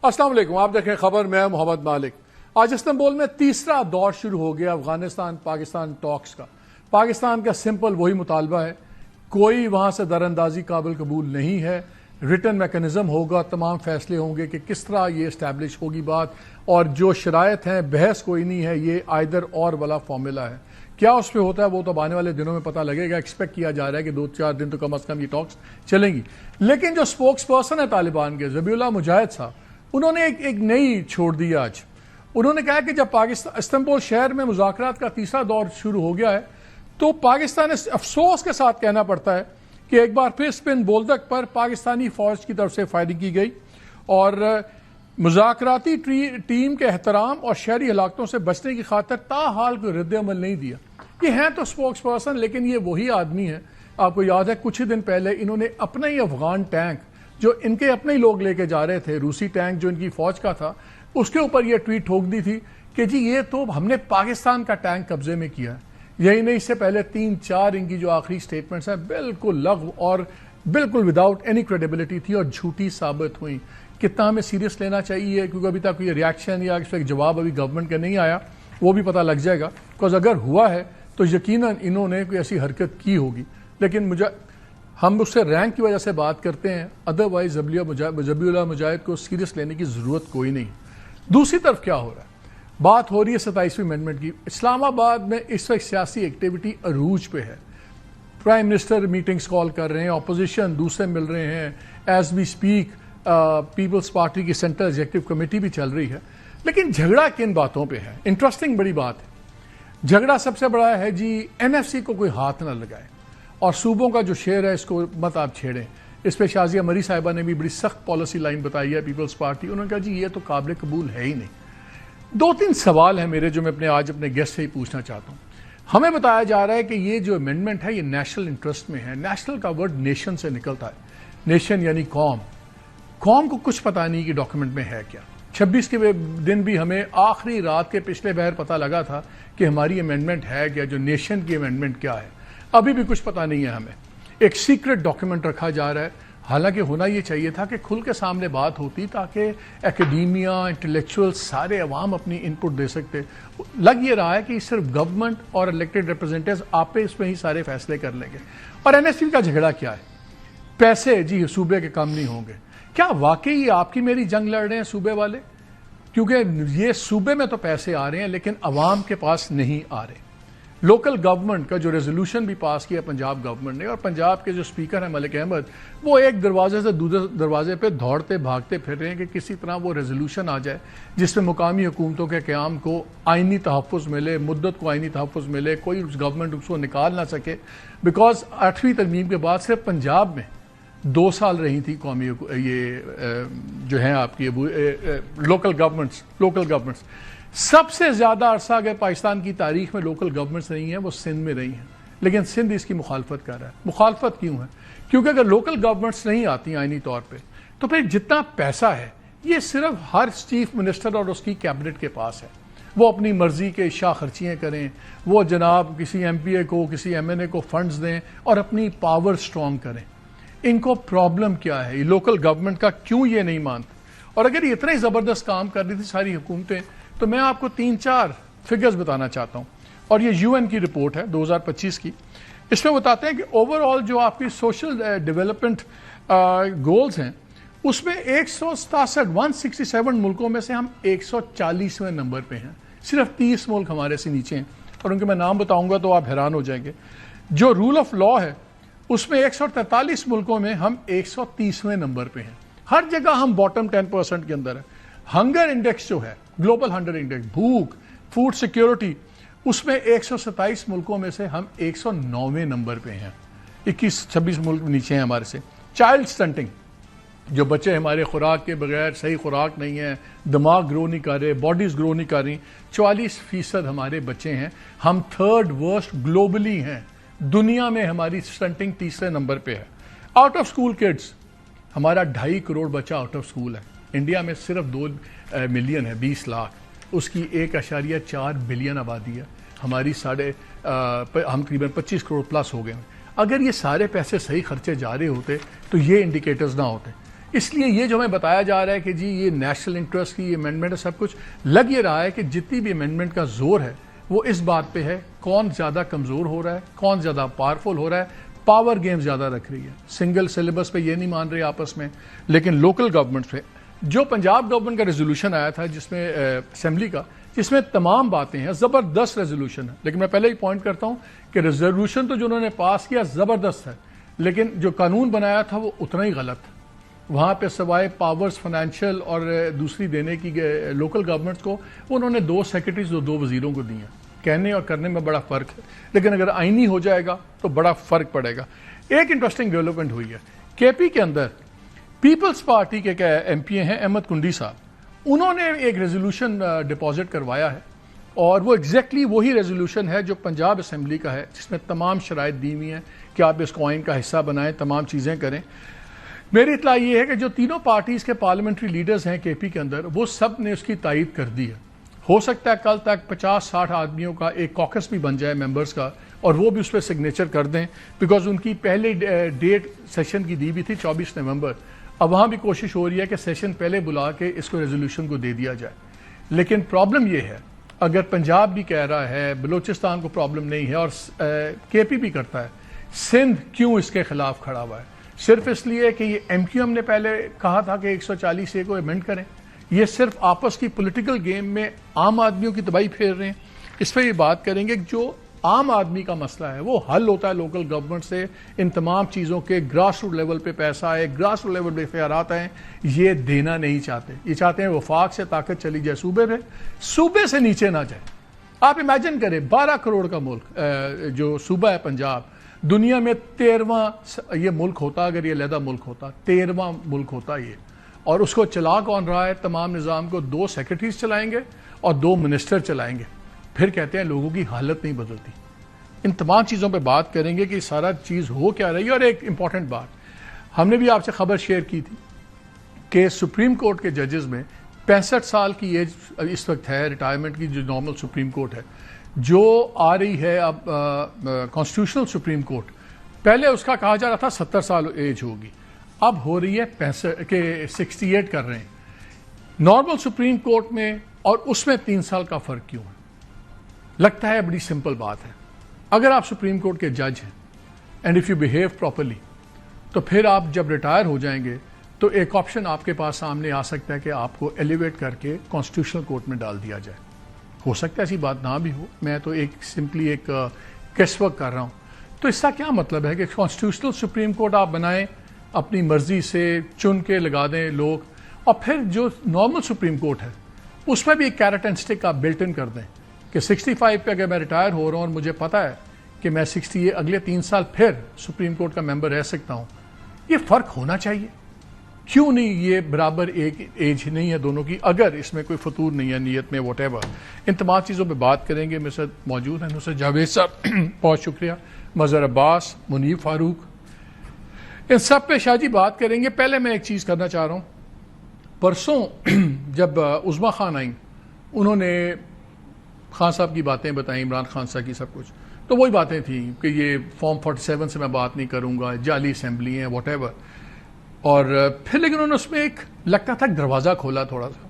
السلام علیکم، آپ دیکھیں خبر، میں محمد مالک۔ آج استنبول میں تیسرا دور شروع ہو گیا افغانستان پاکستان ٹاکس کا۔ پاکستان کا سمپل وہی مطالبہ ہے، کوئی وہاں سے دراندازی قابل قبول نہیں ہے۔ ریٹن میکنزم ہوگا، تمام فیصلے ہوں گے کہ کس طرح یہ اسٹیبلش ہوگی بات، اور جو شرائط ہیں بحث کوئی نہیں ہے، یہ آئدر اور والا فارمولا ہے۔ کیا اس پہ ہوتا ہے وہ تو آنے والے دنوں میں پتہ لگے گا۔ ایکسپیکٹ کیا جا رہا ہے کہ 2-4 دن تو کم از کم یہ ٹاکس چلیں گی۔ لیکن جو سپوکس پرسن ہے طالبان کے ذبیح اللہ مجاہد صاحب، انہوں نے ایک نئی چھوڑ دی آج۔ انہوں نے کہا کہ جب استنبول شہر میں مذاکرات کا تیسرا دور شروع ہو گیا ہے تو پاکستان افسوس کے ساتھ کہنا پڑتا ہے کہ ایک بار پھر اسپن بولدک پر پاکستانی فوج کی طرف سے فائرنگ کی گئی اور مذاکراتی ٹیم کے احترام اور شہری ہلاکتوں سے بچنے کی خاطر تاحال کوئی رد عمل نہیں دیا۔ یہ ہیں تو سپوکس پرسن، لیکن یہ وہی آدمی ہے، آپ کو یاد ہے کچھ ہی دن پہلے انہوں نے اپنا ہی افغان ٹینک جو ان کے اپنے ہی لوگ لے کے جا رہے تھے، روسی ٹینک جو ان کی فوج کا تھا، اس کے اوپر یہ ٹویٹ ٹھوک دی تھی کہ جی یہ تو ہم نے پاکستان کا ٹینک قبضے میں کیا ہے۔ یہی نہیں، اس سے پہلے 3-4 ان کی جو آخری سٹیٹمنٹس ہیں بالکل لغو اور بالکل وداؤٹ اینی کریڈیبلٹی تھی اور جھوٹی ثابت ہوئیں۔ کتنا ہمیں سیریس لینا چاہیے، کیونکہ ابھی تک کوئی ریاکشن یا اس پہ ایک جواب ابھی گورنمنٹ کا نہیں آیا، وہ بھی پتہ لگ جائے گا، بیکاز اگر ہوا ہے تو یقیناً انہوں نے کوئی ایسی حرکت کی ہوگی۔ لیکن ہم اس سے رینک کی وجہ سے بات کرتے ہیں، ادروائز ذبیح اللہ مجاہد کو سیریس لینے کی ضرورت کوئی نہیں۔ دوسری طرف کیا ہو رہا ہے؟ بات ہو رہی ہے 27ویں امینڈمنٹ کی۔ اسلام آباد میں اس وقت سیاسی ایکٹیویٹی عروج پہ ہے۔ پرائم منسٹر میٹنگز کال کر رہے ہیں، اپوزیشن دوسرے مل رہے ہیں، as we speak Peoples Party کی سینٹرل ایگزیکٹو کمیٹی بھی چل رہی ہے۔ لیکن جھگڑا کن باتوں پہ ہے؟ انٹرسٹنگ بڑی بات ہے۔ جھگڑا سب سے بڑا ہے جی NFC کو کوئی ہاتھ نہ لگائے، اور صوبوں کا جو شیئر ہے اس کو مت آپ چھیڑیں۔ اس پہ شازیہ مری صاحبہ نے بھی بڑی سخت پالیسی لائن بتائی ہے پیپلز پارٹی۔ انہوں نے کہا جی یہ تو قابل قبول ہے ہی نہیں۔ 2-3 سوال ہیں میرے جو میں آج اپنے گیسٹ سے ہی پوچھنا چاہتا ہوں۔ ہمیں بتایا جا رہا ہے کہ یہ جو امینڈمنٹ ہے یہ نیشنل انٹرسٹ میں ہے۔ نیشنل کا ورڈ نیشن سے نکلتا ہے، نیشن یعنی قوم۔ قوم کو کچھ پتہ نہیں کہ ڈاکیومنٹ میں ہے کیا۔ 26 کے دن بھی ہمیں آخری رات کے پچھلے بہر پتہ لگا تھا کہ ہماری امینڈمنٹ ہے کیا، جو نیشن کی امینڈمنٹ کیا ہے، ابھی بھی کچھ پتہ نہیں ہے ہمیں۔ ایک سیکرٹ ڈاکیومنٹ رکھا جا رہا ہے، حالانکہ ہونا یہ چاہیے تھا کہ کھل کے سامنے بات ہوتی تاکہ ایکیڈیمیا، انٹلیکچوئل، سارے عوام اپنی انپٹ دے سکتے۔ لگ یہ رہا ہے کہ صرف گورنمنٹ اور الیکٹڈ ریپرزینٹیوز آپس میں ہی سارے فیصلے کر لیں گے۔ اور NSC کا جھگڑا کیا ہے؟ پیسے جی صوبے کے کم نہیں ہوں گے۔ کیا واقعی آپ کی میری جنگ لڑ رہے ہیں صوبے والے؟ کیونکہ یہ صوبے میں تو پیسے آ رہے ہیں لیکن عوام کے پاس نہیں آ رہے۔ لوکل گورنمنٹ کا جو ریزولوشن بھی پاس کیا پنجاب گورنمنٹ نے، اور پنجاب کے جو سپیکر ہیں ملک احمد، وہ ایک دروازے سے دوسرے دروازے پہ دوڑتے بھاگتے پھر رہے ہیں کہ کسی طرح وہ ریزولوشن آ جائے جس میں مقامی حکومتوں کے قیام کو آئینی تحفظ ملے، مدت کو آئینی تحفظ ملے، کوئی گورنمنٹ اس کو نکال نہ سکے۔ بیکاز 8ویں ترمیم کے بعد صرف پنجاب میں 2 سال رہی تھی قومی یہ جو ہیں آپ کی لوکل گورنمنٹس۔ سب سے زیادہ عرصہ اگر پاکستان کی تاریخ میں لوکل گورنمنٹس رہی ہیں وہ سندھ میں رہی ہیں، لیکن سندھ اس کی مخالفت کر رہا ہے۔ مخالفت کیوں ہے؟ کیونکہ اگر لوکل گورنمنٹس نہیں آتی آئینی طور پہ تو پھر جتنا پیسہ ہے یہ صرف ہر چیف منسٹر اور اس کی کیبنٹ کے پاس ہے۔ وہ اپنی مرضی کے شاہ خرچیاں کریں، وہ جناب کسی MPA کو، کسی MNA کو فنڈز دیں اور اپنی پاور سٹرونگ کریں۔ ان کو پرابلم کیا ہے؟ یہ لوکل گورنمنٹ کا کیوں یہ نہیں مانتے؟ اور اگر یہ اتنا ہی زبردست کام کر رہی تھی ساری حکومتیں تو میں آپ کو 3-4 فگرز بتانا چاہتا ہوں، اور یہ UN کی رپورٹ ہے 2025 کی۔ اس میں بتاتے ہیں کہ اوور آل جو آپ کی سوشل ڈیولپمنٹ گولز ہیں اس میں 167 ملکوں میں سے ہم 140ویں نمبر پہ ہیں۔ صرف 30 ملک ہمارے سے نیچے ہیں، اور ان کے میں نام بتاؤں گا تو آپ حیران ہو جائیں گے۔ جو رول آف لا ہے اس میں 143 ملکوں میں ہم 130ویں نمبر پہ ہیں۔ ہر جگہ ہم باٹم 10% کے اندر ہیں۔ ہنگر انڈیکس جو ہے، گلوبل ہنگر انڈیکس، بھوک، فوڈ سیکیورٹی، اس میں 127 ملکوں میں سے ہم 109ویں نمبر پہ ہیں۔ 26 ملک نیچے ہیں ہمارے سے۔ چائلڈ سٹنٹنگ، جو بچے ہمارے خوراک کے بغیر، صحیح خوراک نہیں ہے، دماغ گرو نہیں کر رہے، باڈیز گرو نہیں کر رہی، 44% ہمارے بچے ہیں۔ ہم 3rd ورسٹ گلوبلی ہیں، دنیا میں ہماری سٹنٹنگ 3رے نمبر پہ ہے۔ آؤٹ آف سکول کڈز، ہمارا 2.5 کروڑ بچہ آؤٹ آف سکول ہے۔ انڈیا میں صرف 2 ملین ہے، 20 لاکھ، اس کی 1.4 بلین آبادی ہے۔ ہماری ہم تقریباً 25 کروڑ پلس ہو گئے ہیں۔ اگر یہ سارے پیسے صحیح خرچے جا رہے ہوتے تو یہ انڈیکیٹرز نہ ہوتے۔ اس لیے یہ جو ہمیں بتایا جا رہا ہے کہ جی یہ نیشنل انٹرسٹ کی امینڈمنٹ ہے سب کچھ، لگ یہ رہا ہے کہ جتنی بھی امینڈمنٹ کا زور ہے وہ اس بات پہ ہے کون زیادہ کمزور ہو رہا ہے، کون زیادہ پاورفل ہو رہا ہے. پاور گیم زیادہ رکھ رہی ہے. سنگل سلیبس پہ یہ نہیں مان رہے آپس میں، لیکن لوکل گورنمنٹ پہ جو پنجاب گورنمنٹ کا ریزولوشن آیا تھا جس میں اسمبلی کا، جس میں تمام باتیں ہیں، زبردست ریزولوشن ہے. لیکن میں پہلے ہی پوائنٹ کرتا ہوں کہ ریزولوشن تو جو انہوں نے پاس کیا زبردست ہے، لیکن جو قانون بنایا تھا وہ اتنا ہی غلط تھا. وہاں پہ سوائے پاورز فائنینشیل اور دوسری دینے کی لوکل گورنمنٹس کو، انہوں نے 2 سیکرٹریز اور 2 وزیروں کو دی ہیں. کہنے اور کرنے میں بڑا فرق ہے، لیکن اگر آئینی ہو جائے گا تو بڑا فرق پڑے گا. ایک انٹرسٹنگ ڈیولپمنٹ ہوئی ہے کے پی کے اندر. پیپلز پارٹی کے ایم پی ہیں احمد کنڈی صاحب، انہوں نے ایک ریزولوشن ڈپازٹ کروایا ہے، اور وہ ایگزیکٹلی وہی ریزولوشن ہے جو پنجاب اسمبلی کا ہے، جس میں تمام شرائط دی ہوئی ہیں کہ آپ اس کوائن کا حصہ بنائیں، تمام چیزیں کریں. میری اطلاع یہ ہے کہ جو تینوں پارٹیز کے پارلیمنٹری لیڈرز ہیں کے پی کے اندر، وہ سب نے اس کی تائید کر دی ہے. ہو سکتا ہے کل تک 50-60 آدمیوں کا ایک کاکس بھی بن جائے ممبرز کا، اور وہ بھی اس پہ سگنیچر کر دیں، بیکاز ان کی پہلے ڈیٹ سیشن کی دی بھی تھی 24 نومبر. اب وہاں بھی کوشش ہو رہی ہے کہ سیشن پہلے بلا کے اس کو ریزولوشن کو دے دیا جائے. لیکن پرابلم یہ ہے، اگر پنجاب بھی کہہ رہا ہے، بلوچستان کو پرابلم نہیں ہے، اور کے پی بھی کرتا ہے، سندھ کیوں اس کے خلاف کھڑا ہوا ہے؟ صرف اس لیے کہ یہ ایم کیو ایم نے پہلے کہا تھا کہ 140A کو ایمنڈ کریں. یہ صرف آپس کی پولیٹیکل گیم میں عام آدمیوں کی تباہی پھیر رہے ہیں. اس پہ یہ بات کریں گے کہ جو عام آدمی کا مسئلہ ہے وہ حل ہوتا ہے لوکل گورنمنٹ سے. ان تمام چیزوں کے گراس روٹ لیول پہ پیسہ آئے، گراس روٹ لیول پہ اختیارات آئیں. یہ دینا نہیں چاہتے، یہ چاہتے ہیں وفاق سے طاقت چلی جائے صوبے پہ، صوبے سے نیچے نہ جائے. آپ امیجن کریں 12 کروڑ کا ملک جو صوبہ ہے پنجاب، دنیا میں 13واں یہ ملک ہوتا، اگر یہ علیحدہ ملک ہوتا 13واں ملک ہوتا یہ. اور اس کو چلا کون رہا ہے؟ تمام نظام کو 2 سیکرٹریز چلائیں گے اور 2 منسٹر چلائیں گے. پھر کہتے ہیں لوگوں کی حالت نہیں بدلتی. ان تمام چیزوں پہ بات کریں گے کہ سارا چیز ہو کیا رہی ہے. اور ایک امپورٹنٹ بات ہم نے بھی آپ سے خبر شیئر کی تھی کہ سپریم کورٹ کے ججز میں 65 سال کی ایج اس وقت ہے ریٹائرمنٹ کی، جو نارمل سپریم کورٹ ہے. جو آ رہی ہے اب کانسٹیٹیوشنل سپریم کورٹ، پہلے اس کا کہا جا رہا تھا 70 سال ایج ہوگی، اب ہو رہی ہے 68 کر رہے ہیں. نارمل سپریم کورٹ میں اور اس میں 3 سال کا فرق کیوں ہے؟ لگتا ہے بڑی سمپل بات ہے. اگر آپ سپریم کورٹ کے جج ہیں and if you behave properly, تو پھر آپ جب ریٹائر ہو جائیں گے تو ایک آپشن آپ کے پاس سامنے آ سکتا ہے کہ آپ کو ایلیویٹ کر کے کانسٹیٹیوشنل کورٹ میں ڈال دیا جائے. ہو سکتا ہے ایسی بات نہ بھی ہو، میں تو سمپلی ایک گیس ورک کر رہا ہوں. تو اس کا کیا مطلب ہے کہ کانسٹیٹیوشنل سپریم کورٹ آپ بنائیں، اپنی مرضی سے چن کے لگا دیں لوگ، اور پھر جو نارمل سپریم کورٹ ہے اس میں بھی ایک کیرٹ اینڈ اسٹک آپ بلٹ ان کر دیں کہ 65 پہ اگر میں ریٹائر ہو رہا ہوں اور مجھے پتا ہے کہ میں 68 اگلے 3 سال پھر سپریم کورٹ کا ممبر رہ سکتا ہوں. یہ فرق ہونا چاہیے. کیوں نہیں یہ برابر ایک ایج نہیں ہے دونوں کی، اگر اس میں کوئی فطور نہیں ہے نیت میں واٹ ایور. ان تمام چیزوں پہ بات کریں گے. میرے ساتھ موجود ہیں نصرت جاوید صاحب، بہت شکریہ، مظہر عباس، منیب فاروق، ان سب پہ شاہ جی بات کریں گے. پہلے میں ایک چیز کرنا چاہ رہا ہوں. پرسوں جب عظمیٰ خان آئیں، انہوں نے خان صاحب کی باتیں بتائیں، عمران خان صاحب کی سب کچھ، تو وہی باتیں تھیں کہ یہ فارم 47 سے میں بات نہیں کروں گا، جعلی اسمبلی ہیں واٹ ایور. اور پھر لیکن انہوں نے اس میں ایک لگتا تھا دروازہ کھولا تھوڑا سا،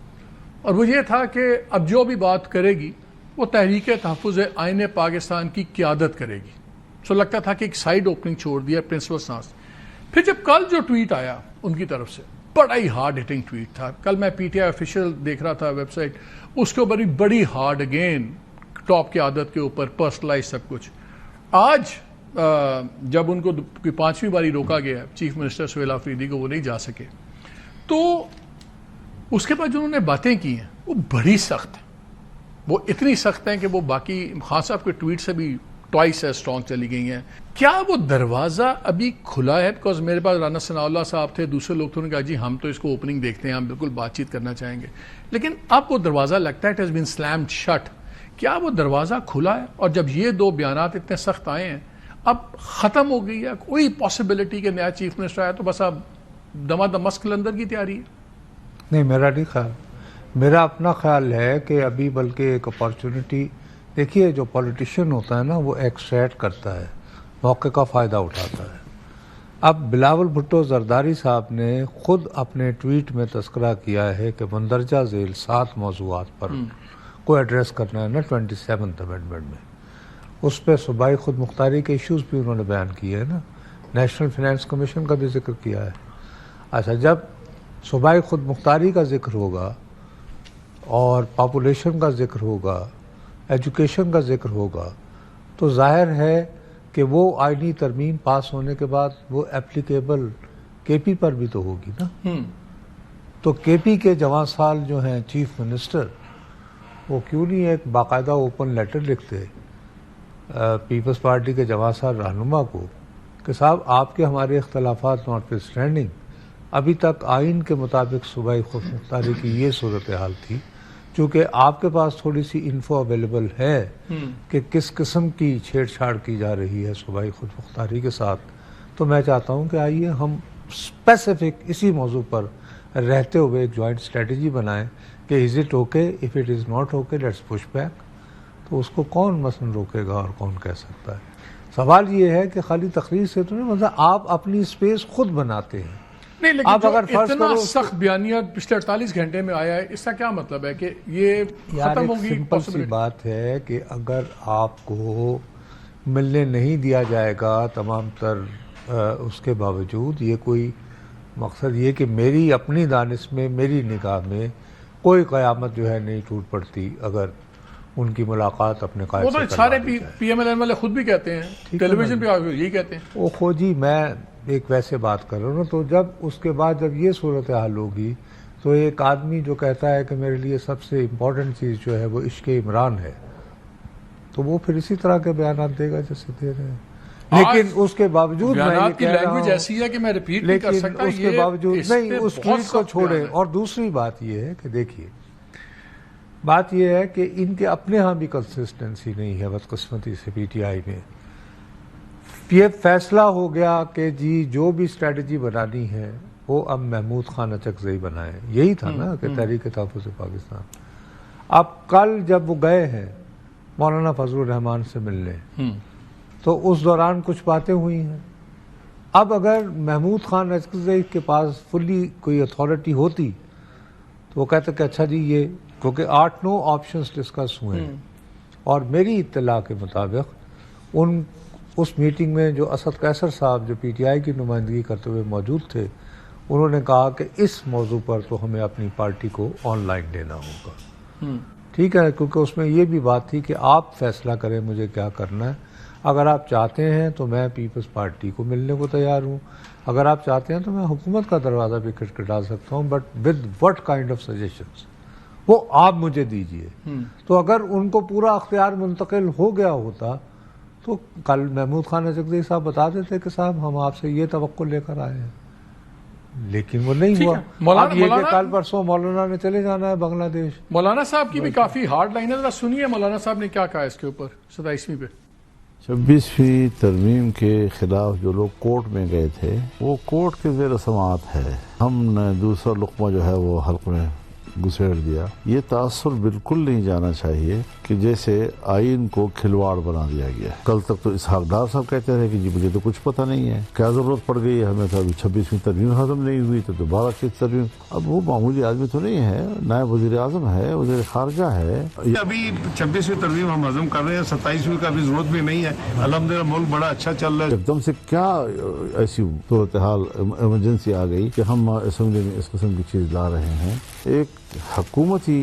اور وہ یہ تھا کہ اب جو بھی بات کرے گی وہ تحریک تحفظ آئین پاکستان کی قیادت کرے گی. سو لگتا تھا کہ ایک سائیڈ اوپننگ چھوڑ دیا پرنسپل سانس. پھر جب کل جو ٹویٹ آیا ان کی طرف سے، بڑا ہی ہارڈ ہٹنگ ٹویٹ تھا. کل میں پی ٹی آئی آفیشیل دیکھ رہا تھا ویب سائٹ، اس کے اوپر بڑی ہارڈ اگین ٹاپ کی عادت کے اوپر پرسنلائز سب کچھ. آج جب ان کو 5ویں باری روکا گیا چیف منسٹر سہیل آفریدی کو، وہ نہیں جا سکے، تو اس کے بعد جو انہوں نے باتیں کی ہیں وہ بڑی سخت ہیں. وہ اتنی سخت ہیں کہ وہ باقی خان صاحب کے ٹویٹ سے بھی ٹوائس ایز اسٹرانگ چلی گئی ہیں. کیا وہ دروازہ ابھی کھلا ہے؟ بیکاز میرے پاس رانا ثناء اللہ صاحب تھے، دوسرے لوگ تھے، انہوں نے کہا جی ہم تو اس کو اوپننگ دیکھتے ہیں، ہم بالکل بات چیت کرنا چاہیں گے. لیکن اب وہ دروازہ لگتا ہے اٹ ہیز بین سلیمڈ شٹ. کیا وہ دروازہ کھلا ہے؟ اور جب یہ 2 بیانات اتنے سخت آئے ہیں، اب ختم ہو گئی ہے کوئی پاسبلٹی کہ نیا چیف منسٹر آیا تو بس اب دمادم قلندر کی تیاری ہے؟ نہیں، میرا نہیں خیال. میرا اپنا خیال ہے کہ ابھی بلکہ ایک اپارچونٹی، دیکھیے جو پولیٹیشین ہوتا ہے نا وہ ایکسٹریکٹ کرتا ہے، موقع کا فائدہ اٹھاتا ہے. اب بلاول بھٹو زرداری صاحب نے خود اپنے ٹویٹ میں تذکرہ کیا ہے کہ مندرجہ ذیل 7 موضوعات پر کو ایڈریس کرنا ہے نا 27th امینڈمنٹ میں. اس پہ صوبائی خود مختاری کے ایشوز بھی انہوں نے بیان کیے ہیں نا, نیشنل فائنانس کمیشن کا بھی ذکر کیا ہے. اچھا, جب صوبائی خود مختاری کا ذکر ہوگا اور پاپولیشن کا ذکر ہوگا, ایجوکیشن کا ذکر ہوگا, تو ظاہر ہے کہ وہ آئینی ترمیم پاس ہونے کے بعد وہ اپلیکیبل کے پی پر بھی تو ہوگی نا. تو کے پی کے جواں سال جو ہیں چیف منسٹر, وہ کیوں نہیں ایک باقاعدہ اوپن لیٹر لکھتے پیپلز پارٹی کے جواں سال رہنما کو کہ صاحب آپ کے ہمارے اختلافات ناٹ اسٹینڈنگ, ابھی تک آئین کے مطابق صوبائی خود مختاری کی یہ صورتحال تھی, چونکہ آپ کے پاس تھوڑی سی انفو اویلیبل ہے کہ کس قسم کی چھیڑ چھاڑ کی جا رہی ہے صوبائی خود مختاری کے ساتھ, تو میں چاہتا ہوں کہ آئیے ہم اسپیسیفک اسی موضوع پر رہتے ہوئے ایک جوائنٹ اسٹریٹجی بنائیں کہ is it okay, if it is not okay let's push back. تو اس کو کون مثلاً روکے گا اور کون کہہ سکتا ہے. سوال یہ ہے کہ خالی تقریر سے تو نہیں, مطلب آپ اپنی اسپیس خود بناتے ہیں. نہیں, لیکن آپ جو اگر فرض اتنا کرو سخت بیانیہ پچھلے 48 گھنٹے میں آیا ہے, اس کا کیا مطلب ہے کہ یہ ختم ہوگی؟ سمپل سی بات ہے کہ اگر آپ کو ملنے نہیں دیا جائے گا تمام تر اس کے باوجود, یہ کوئی مقصد یہ کہ میری اپنی دانش میں, میری نگاہ میں کوئی قیامت جو ہے نہیں ٹوٹ پڑتی اگر ان کی ملاقات اپنے قائد سے وہ تو سارے پی ایم ایل این والے خود بھی کہتے ہیں, ٹیلی ویژن پہ یہی کہتے ہیں. وہ خود جی, میں ایک ویسے بات کر رہا ہوں. تو جب اس کے بعد جب یہ صورتحال ہوگی تو ایک آدمی جو کہتا ہے کہ میرے لیے سب سے امپورٹنٹ چیز جو ہے وہ عشق عمران ہے, تو وہ پھر اسی طرح کے بیانات دے گا جیسے دے رہے ہیں. لیکن اس کے باوجود بیانات کی لینگویج ایسی ہے کہ میں ریپیٹ نہیں کر سکتا. اس کے باوجود نہیں, اس ٹویٹ کو چھوڑے. اور دوسری بات یہ ہے کہ دیکھیے, بات یہ ہے کہ ان کے اپنے ہاں بھی کنسسٹنسی نہیں ہے بدقسمتی سے پی ٹی آئی میں. یہ فیصلہ ہو گیا کہ جی جو بھی اسٹریٹجی بنانی ہے وہ اب محمود خان اچکزئی بنائیں, یہی تھا نا کہ تحریک تحفظ پاکستان. اب کل جب وہ گئے ہیں مولانا فضل الرحمان سے ملنے, تو اس دوران کچھ باتیں ہوئی ہیں. اب اگر محمود خان اچکزئی کے پاس فلی کوئی اتھارٹی ہوتی تو وہ کہتے کہ اچھا جی یہ, کیونکہ 8-9 آپشنز ڈسکس ہوئے ہیں, اور میری اطلاع کے مطابق اس میٹنگ میں جو اسد قیصر صاحب جو پی ٹی آئی کی نمائندگی کرتے ہوئے موجود تھے, انہوں نے کہا کہ اس موضوع پر تو ہمیں اپنی پارٹی کو آن لائن دینا ہوگا. ٹھیک ہے, کیونکہ اس میں یہ بھی بات تھی کہ آپ فیصلہ کریں مجھے کیا کرنا ہے. اگر آپ چاہتے ہیں تو میں پیپلز پارٹی کو ملنے کو تیار ہوں, اگر آپ چاہتے ہیں تو میں حکومت کا دروازہ بھی کھٹکھٹا سکتا ہوں, but with what kind of suggestions وہ آپ مجھے دیجئے. تو اگر ان کو پورا اختیار منتقل ہو گیا ہوتا تو کل محمود خان اچکزئی صاحب بتا دیتے کہ صاحب ہم آپ سے یہ توقع لے کر آئے ہیں, لیکن وہ نہیں ہوا. اب یہ کہ کل پرسوں مولانا نے چلے جانا ہے بنگلہ دیش. مولانا صاحب کی بھی کافی ہارڈ لائن ہے, ذرا سنیے مولانا صاحب نے کیا کہا اس کے اوپر 27ویں پہ. 26ویں ترمیم کے خلاف جو لوگ کورٹ میں گئے تھے وہ کورٹ کے زیر سماعت ہے. ہم نے دوسرا لقمہ جو ہے وہ حلق میں گھسیڑ دیا. یہ تاثر بالکل نہیں جانا چاہیے کہ جیسے آئین کو کھلواڑ بنا دیا گیا. کل تک تو اسحاق ڈار صاحب کہتے رہے کہ جی مجھے تو کچھ پتہ نہیں ہے, کیا ضرورت پڑ گئی ہے ہمیں, تو ابھی 26ویں ترمیم ختم نہیں ہوئی تو دوبارہ کس ترمیم. اب وہ معمولی آدمی تو نہیں ہے, نائب وزیر اعظم ہے, وزیر خارجہ ہے. ابھی 26ویں ترمیم ہم ہضم کر رہے ہیں, 27ویں کا بھی ضرورت بھی نہیں ہے. الحمدللہ ملک بڑا اچھا چل رہا ہے. ایک دم سے کیا ایسی صورتحال ایمرجنسی آ گئی کہ ہم اسمبلی میں اس قسم کی چیز لا رہے ہیں. ایک حکومتی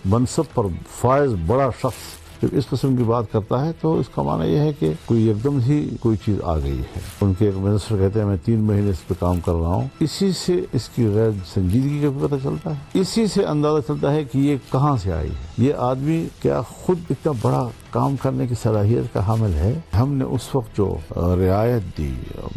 منصب پر فائز بڑا شخص جب اس قسم کی بات کرتا ہے تو اس کا معنی یہ ہے کہ کوئی ایک دم ہی کوئی چیز آ گئی ہے. ان کے ایک منسٹر کہتے ہیں میں 3 مہینے اس پہ کام کر رہا ہوں. اسی سے اس کی غیر سنجیدگی کا بھی پتہ چلتا ہے, اسی سے اندازہ چلتا ہے کہ یہ کہاں سے آئی ہے. یہ آدمی کیا خود اتنا بڑا کام کرنے کی صلاحیت کا حامل ہے؟ ہم نے اس وقت جو رعایت دی,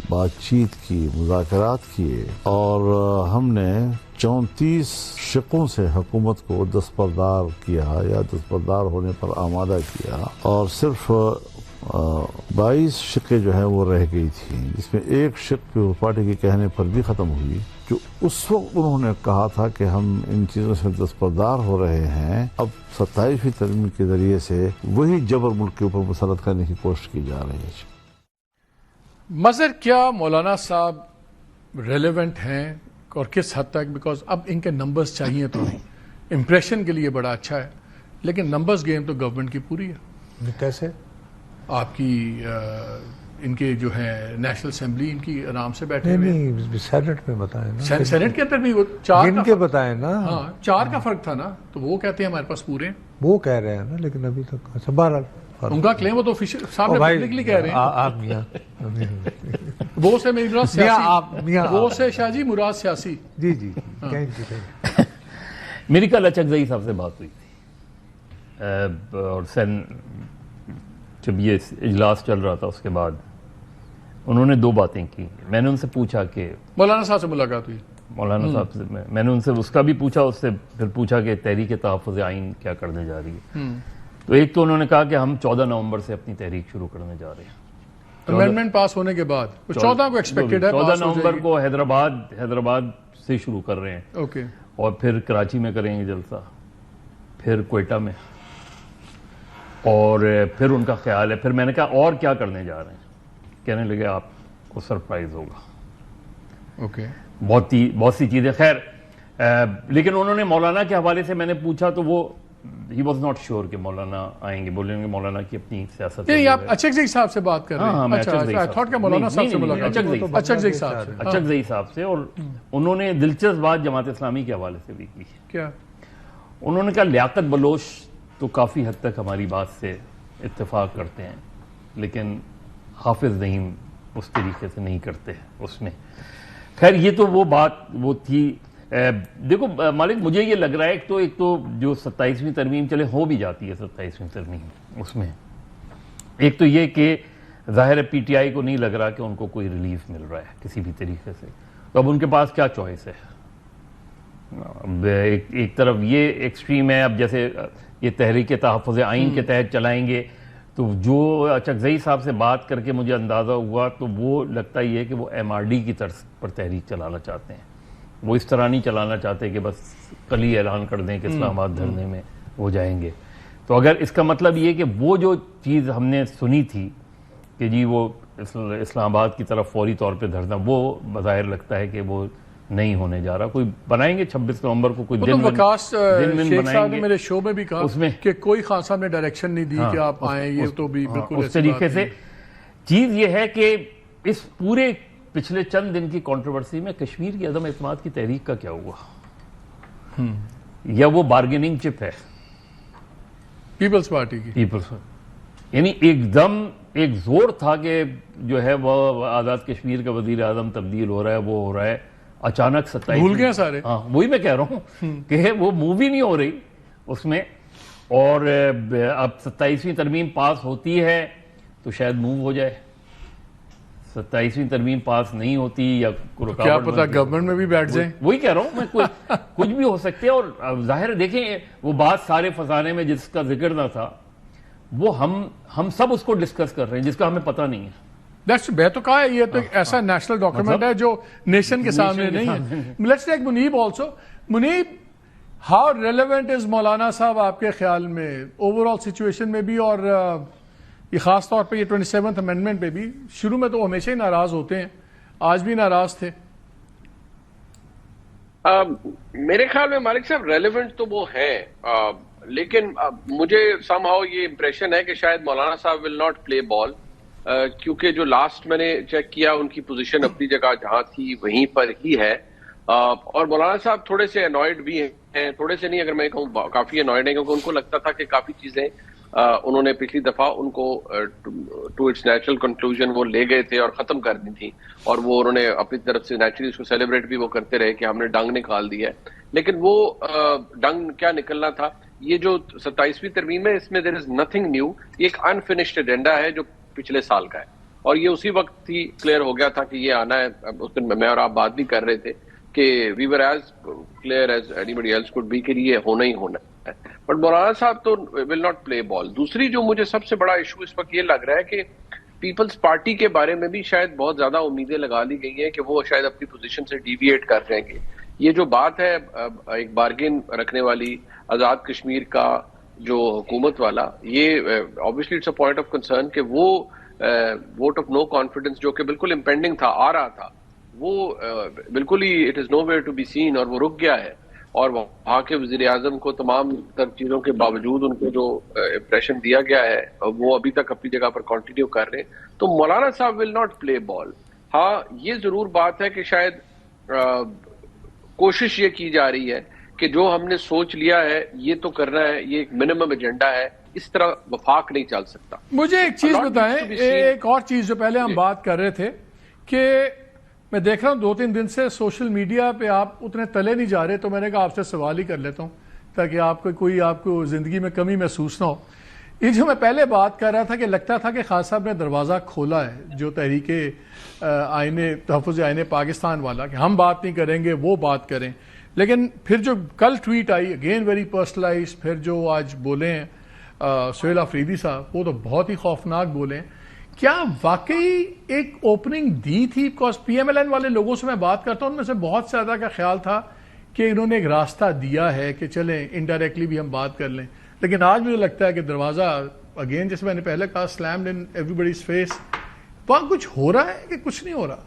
بات چیت کی, مذاکرات کیے, اور ہم نے 34 شقوں سے حکومت کو دستبردار کیا یا دستبردار ہونے پر آمادہ کیا, اور صرف 22 شقیں جو ہیں وہ رہ گئی تھیں, جس میں ایک شق پیپلز پارٹی کے کہنے پر بھی ختم ہوئی. جو اس وقت انہوں نے کہا تھا کہ ہم ان چیزوں سے دستبردار ہو رہے ہیں, اب 27ویں ترمیم کے ذریعے سے وہی جبر ملک کے اوپر مسلط کرنے کی کوشش کی جا رہی ہے. مظہر کیا مولانا صاحب ریلیونٹ ہیں اور کس حد تک، بیکاز اب ان کے نمبرز چاہیے تو نہیں، امپریشن کے لیے بڑا اچھا ہے، لیکن نمبرز گیم تو گورنمنٹ کی پوری ہے. کیسے؟ آپ کی ان کے جو ہے نیشنل اسمبلی ان کی آرام سے بیٹھے ہوئے، نہیں سینٹ میں بتائیں نا، سینٹ کے اندر بھی وہ 4 جن کے بتائیں نا، ہاں 4 کا فرق تھا نا، تو وہ کہتے ہیں ہمارے پاس پورے ہیں. وہ کہہ رہے ہیں نا، لیکن ابھی تک اچھا بہرحال ان کا کلیم وہ تو آفیشیل سامنے پبلکلی کہہ رہے ہیں. آپ میاں وہ سے میری مراد سیاسی، میاں وہ سے شاہ جی مراد سیاسی. جی جی میری کل اچکزئی صاحب سے بات ہوئی تھی، اور جب یہ اجلاس چل رہا تھا اس کے بعد انہوں نے 2 باتیں کی. میں نے ان سے پوچھا کہ مولانا صاحب سے ملاقات ہوئی، مولانا صاحب سے میں نے ان سے اس کا بھی پوچھا، اس سے پھر پوچھا کہ تحریک تحفظ آئین کیا کرنے جا رہی ہے. تو ایک تو انہوں نے کہا کہ ہم 14 نومبر سے اپنی تحریک شروع کرنے جا رہے ہیں. امینڈمنٹ پاس ہونے کے بعد 14 کو ایکسپیکٹڈ ہے، 14 نومبر کو حیدرآباد سے شروع کر رہے ہیں، اوکے، اور پھر کراچی میں کریں گے جلسہ، پھر کوئٹہ میں، اور پھر ان کا خیال ہے. پھر میں نے کہا اور کیا کرنے جا رہے ہیں؟ کہنے لگے آپ کو سرپرائز ہوگا. اوکے، بہت سی چیزیں. خیر لیکن انہوں نے مولانا کے حوالے سے میں نے پوچھا تو وہ ہی واز ناٹ شیور کہ مولانا آئیں گے. بولیں گے مولانا کی اپنی سیاست. نہیں آپ اچکزئی صاحب سے بات کر رہے ہیں؟ میں اچھا، تھاٹ کہ مولانا صاحب سے ملاقات، اچکزئی صاحب سے، اچکزئی صاحب سے. اور انہوں نے دلچسپ بات جماعت اسلامی کے حوالے سے بھی کی. کیا؟ انہوں نے کہا لیاقت بلوچ تو کافی حد تک ہماری بات سے اتفاق کرتے ہیں، لیکن حافظ نعیم اس طریقے سے نہیں کرتے اس میں. خیر یہ تو وہ بات وہ تھی. دیکھو مالک، مجھے یہ لگ رہا ہے ایک تو جو 27ویں ترمیم چلے ہو بھی جاتی ہے 27ویں ترمیم، اس میں ایک تو یہ کہ ظاہر ہے پی ٹی آئی کو نہیں لگ رہا کہ ان کو کوئی ریلیف مل رہا ہے کسی بھی طریقے سے. تو اب ان کے پاس کیا چوائس ہے؟ ایک طرف یہ ایکسٹریم ہے، اب جیسے یہ تحریک تحفظ آئین کے تحت چلائیں گے، تو جو اچکزئی صاحب سے بات کر کے مجھے اندازہ ہوا تو وہ لگتا ہی ہے کہ وہ ایم آر ڈی کی طرز پر تحریک چلانا چاہتے ہیں. وہ اس طرح نہیں چلانا چاہتے کہ بس کل ہی اعلان کر دیں کہ اسلام آباد دھرنے میں وہ جائیں گے. تو اگر اس کا مطلب یہ کہ وہ جو چیز ہم نے سنی تھی کہ جی وہ اسلام آباد کی طرف فوری طور پہ دھرنا، وہ بظاہر لگتا ہے کہ وہ نہیں ہونے جا رہا. کوئی بنائیں گے 26 نومبر کو کوئی دن وکاس شیخ صاحب نے میرے شو میں بھی کہا اس میں کہ کوئی خان صاحب نے ڈائریکشن نہیں دی کہ آپ آئیں. یہ تو بھی بالکل اس طریقے سے چیز یہ ہے کہ اس پورے پچھلے چند دن کی کنٹروورسی میں کشمیر کی عدم اعتماد کی تحریک کا کیا ہوا؟ یا وہ بارگیننگ چپ ہے پیپلز پارٹی کی؟ پیپلز، یعنی ایک دم ایک زور تھا کہ جو ہے وہ آزاد کشمیر کا وزیر اعظم تبدیل ہو رہا ہے، وہ ہو رہا ہے، اچانک 27 بھول گئے سارے. ہاں وہی میں کہہ رہا ہوں کہ وہ مووی نہیں ہو رہی اس میں. اور اب 27ویں ترمیم پاس ہوتی ہے تو شاید موو ہو جائے، 27ویں ترمیم پاس نہیں ہوتی یا کیا پتا گورنمنٹ میں بھی بیٹھ جائیں. وہی کہہ رہا ہوں میں، کچھ بھی ہو سکتے ہیں. اور ظاہر دیکھیں وہ بات سارے فسانے میں جس کا ذکر نہ تھا وہ ہم سب اس کو ڈسکس کر رہے ہیں جس کا ہمیں پتہ نہیں ہے. میں تو کہا ہے یہ تو ایک ایسا نیشنل ڈاکومنٹ ہے جو نیشن کے سامنے نہیں ہے. Let's take Munib also. Munib, how relevant is مولانا صاحب آپ کے خیال میں اوور آل سچویشن میں بھی، اور یہ خاص طور پہ یہ 27th امینڈمنٹ پہ بھی؟ شروع میں تو ہمیشہ ہی ناراض ہوتے ہیں، آج بھی ناراض تھے. میرے خیال میں مالک صاحب ریلیونٹ تو وہ ہے، لیکن مجھے سم ہاؤ یہ امپریشن ہے کہ شاید مولانا صاحب ول ناٹ پلے بال، کیونکہ جو لاسٹ میں نے چیک کیا ان کی پوزیشن اپنی جگہ جہاں تھی وہیں پر ہی ہے. اور مولانا صاحب تھوڑے سے انوائڈ بھی ہیں، تھوڑے سے نہیں اگر میں کہوں کافی انوائڈ ہیں، کیونکہ ان کو لگتا تھا کہ کافی چیزیں انہوں نے پچھلی دفعہ ان کو ٹو اٹس نیچرل کنکلوژن وہ لے گئے تھے اور ختم کر دی تھی، اور وہ انہوں نے اپنی طرف سے نیچرلی اس کو سیلیبریٹ بھی وہ کرتے رہے کہ ہم نے ڈنگ نکال دیا ہے. لیکن وہ ڈنگ کیا نکلنا تھا؟ یہ جو 27ویں ترمیم ہے اس میں دیر از نتھنگ نیو، یہ ایک انفینشڈ ایجنڈا ہے جو پچھلے سال کا ہے، اور یہ اسی وقت ہی کلیئر ہو گیا تھا کہ یہ آنا ہے. اس دن میں اور آپ بات بھی کر رہے تھے کہ we were as clear as اینی بڈی ایلس کوڈ بی کہ یہ ہونا ہی ہونا ہے. بٹ مولانا صاحب تو ول ناٹ پلے بال. دوسری جو مجھے سب سے بڑا ایشو اس وقت یہ لگ رہا ہے کہ پیپلز پارٹی کے بارے میں بھی شاید بہت زیادہ امیدیں لگا لی گئی ہیں کہ وہ شاید اپنی پوزیشن سے ڈیویٹ کر جائیں گے. یہ جو بات ہے ایک بارگین رکھنے والی آزاد کشمیر کا جو حکومت والا، یہ obviously it's a point of concern کہ وہ ووٹ آف نو کانفیڈنس جو کہ بالکل امپینڈنگ تھا، آ رہا تھا، وہ بالکل ہی it is nowhere to be seen, اور وہ رک گیا ہے. اور وہاں کے وزیر اعظم کو تمام تر چیزوں کے باوجود ان کو جو امپریشن دیا گیا ہے وہ ابھی تک اپنی جگہ پر کنٹینیو کر رہے ہیں. تو مولانا صاحب ول ناٹ پلے بال. ہاں یہ ضرور بات ہے کہ شاید کوشش یہ کی جا رہی ہے کہ جو ہم نے سوچ لیا ہے یہ تو کرنا ہے، یہ ایک منیمم ایجنڈا ہے، اس طرح وفاق نہیں چل سکتا. مجھے ایک چیز بتائیں، ایک اور چیز جو پہلے ہم بات کر رہے تھے کہ میں دیکھ رہا ہوں 2-3 دن سے سوشل میڈیا پہ آپ اتنے تلے نہیں جا رہے، تو میں نے کہا آپ سے سوال ہی کر لیتا ہوں تاکہ آپ کو زندگی میں کمی محسوس نہ ہو. یہ جو میں پہلے بات کر رہا تھا کہ لگتا تھا کہ خان صاحب نے دروازہ کھولا ہے جو تحریک تحفظ آئین پاکستان والا، کہ ہم بات نہیں کریں گے وہ بات کریں. لیکن پھر جو کل ٹویٹ آئی اگین ویری پرسنلائز، پھر جو آج بولے ہیں سہیل آفریدی صاحب وہ تو بہت ہی خوفناک بولے ہیں. کیا واقعی ایک اوپننگ دی تھی؟ Because P M L N والے لوگوں سے میں بات کرتا ہوں، ان میں سے بہت زیادہ کا خیال تھا کہ انہوں نے ایک راستہ دیا ہے کہ چلیں انڈائریکٹلی بھی ہم بات کر لیں. لیکن آج مجھے لگتا ہے کہ دروازہ اگین جیسے میں نے پہلے کہا سلامڈ ان ایوری بڈیز فیس. وہاں کچھ ہو رہا ہے کہ کچھ نہیں ہو رہا؟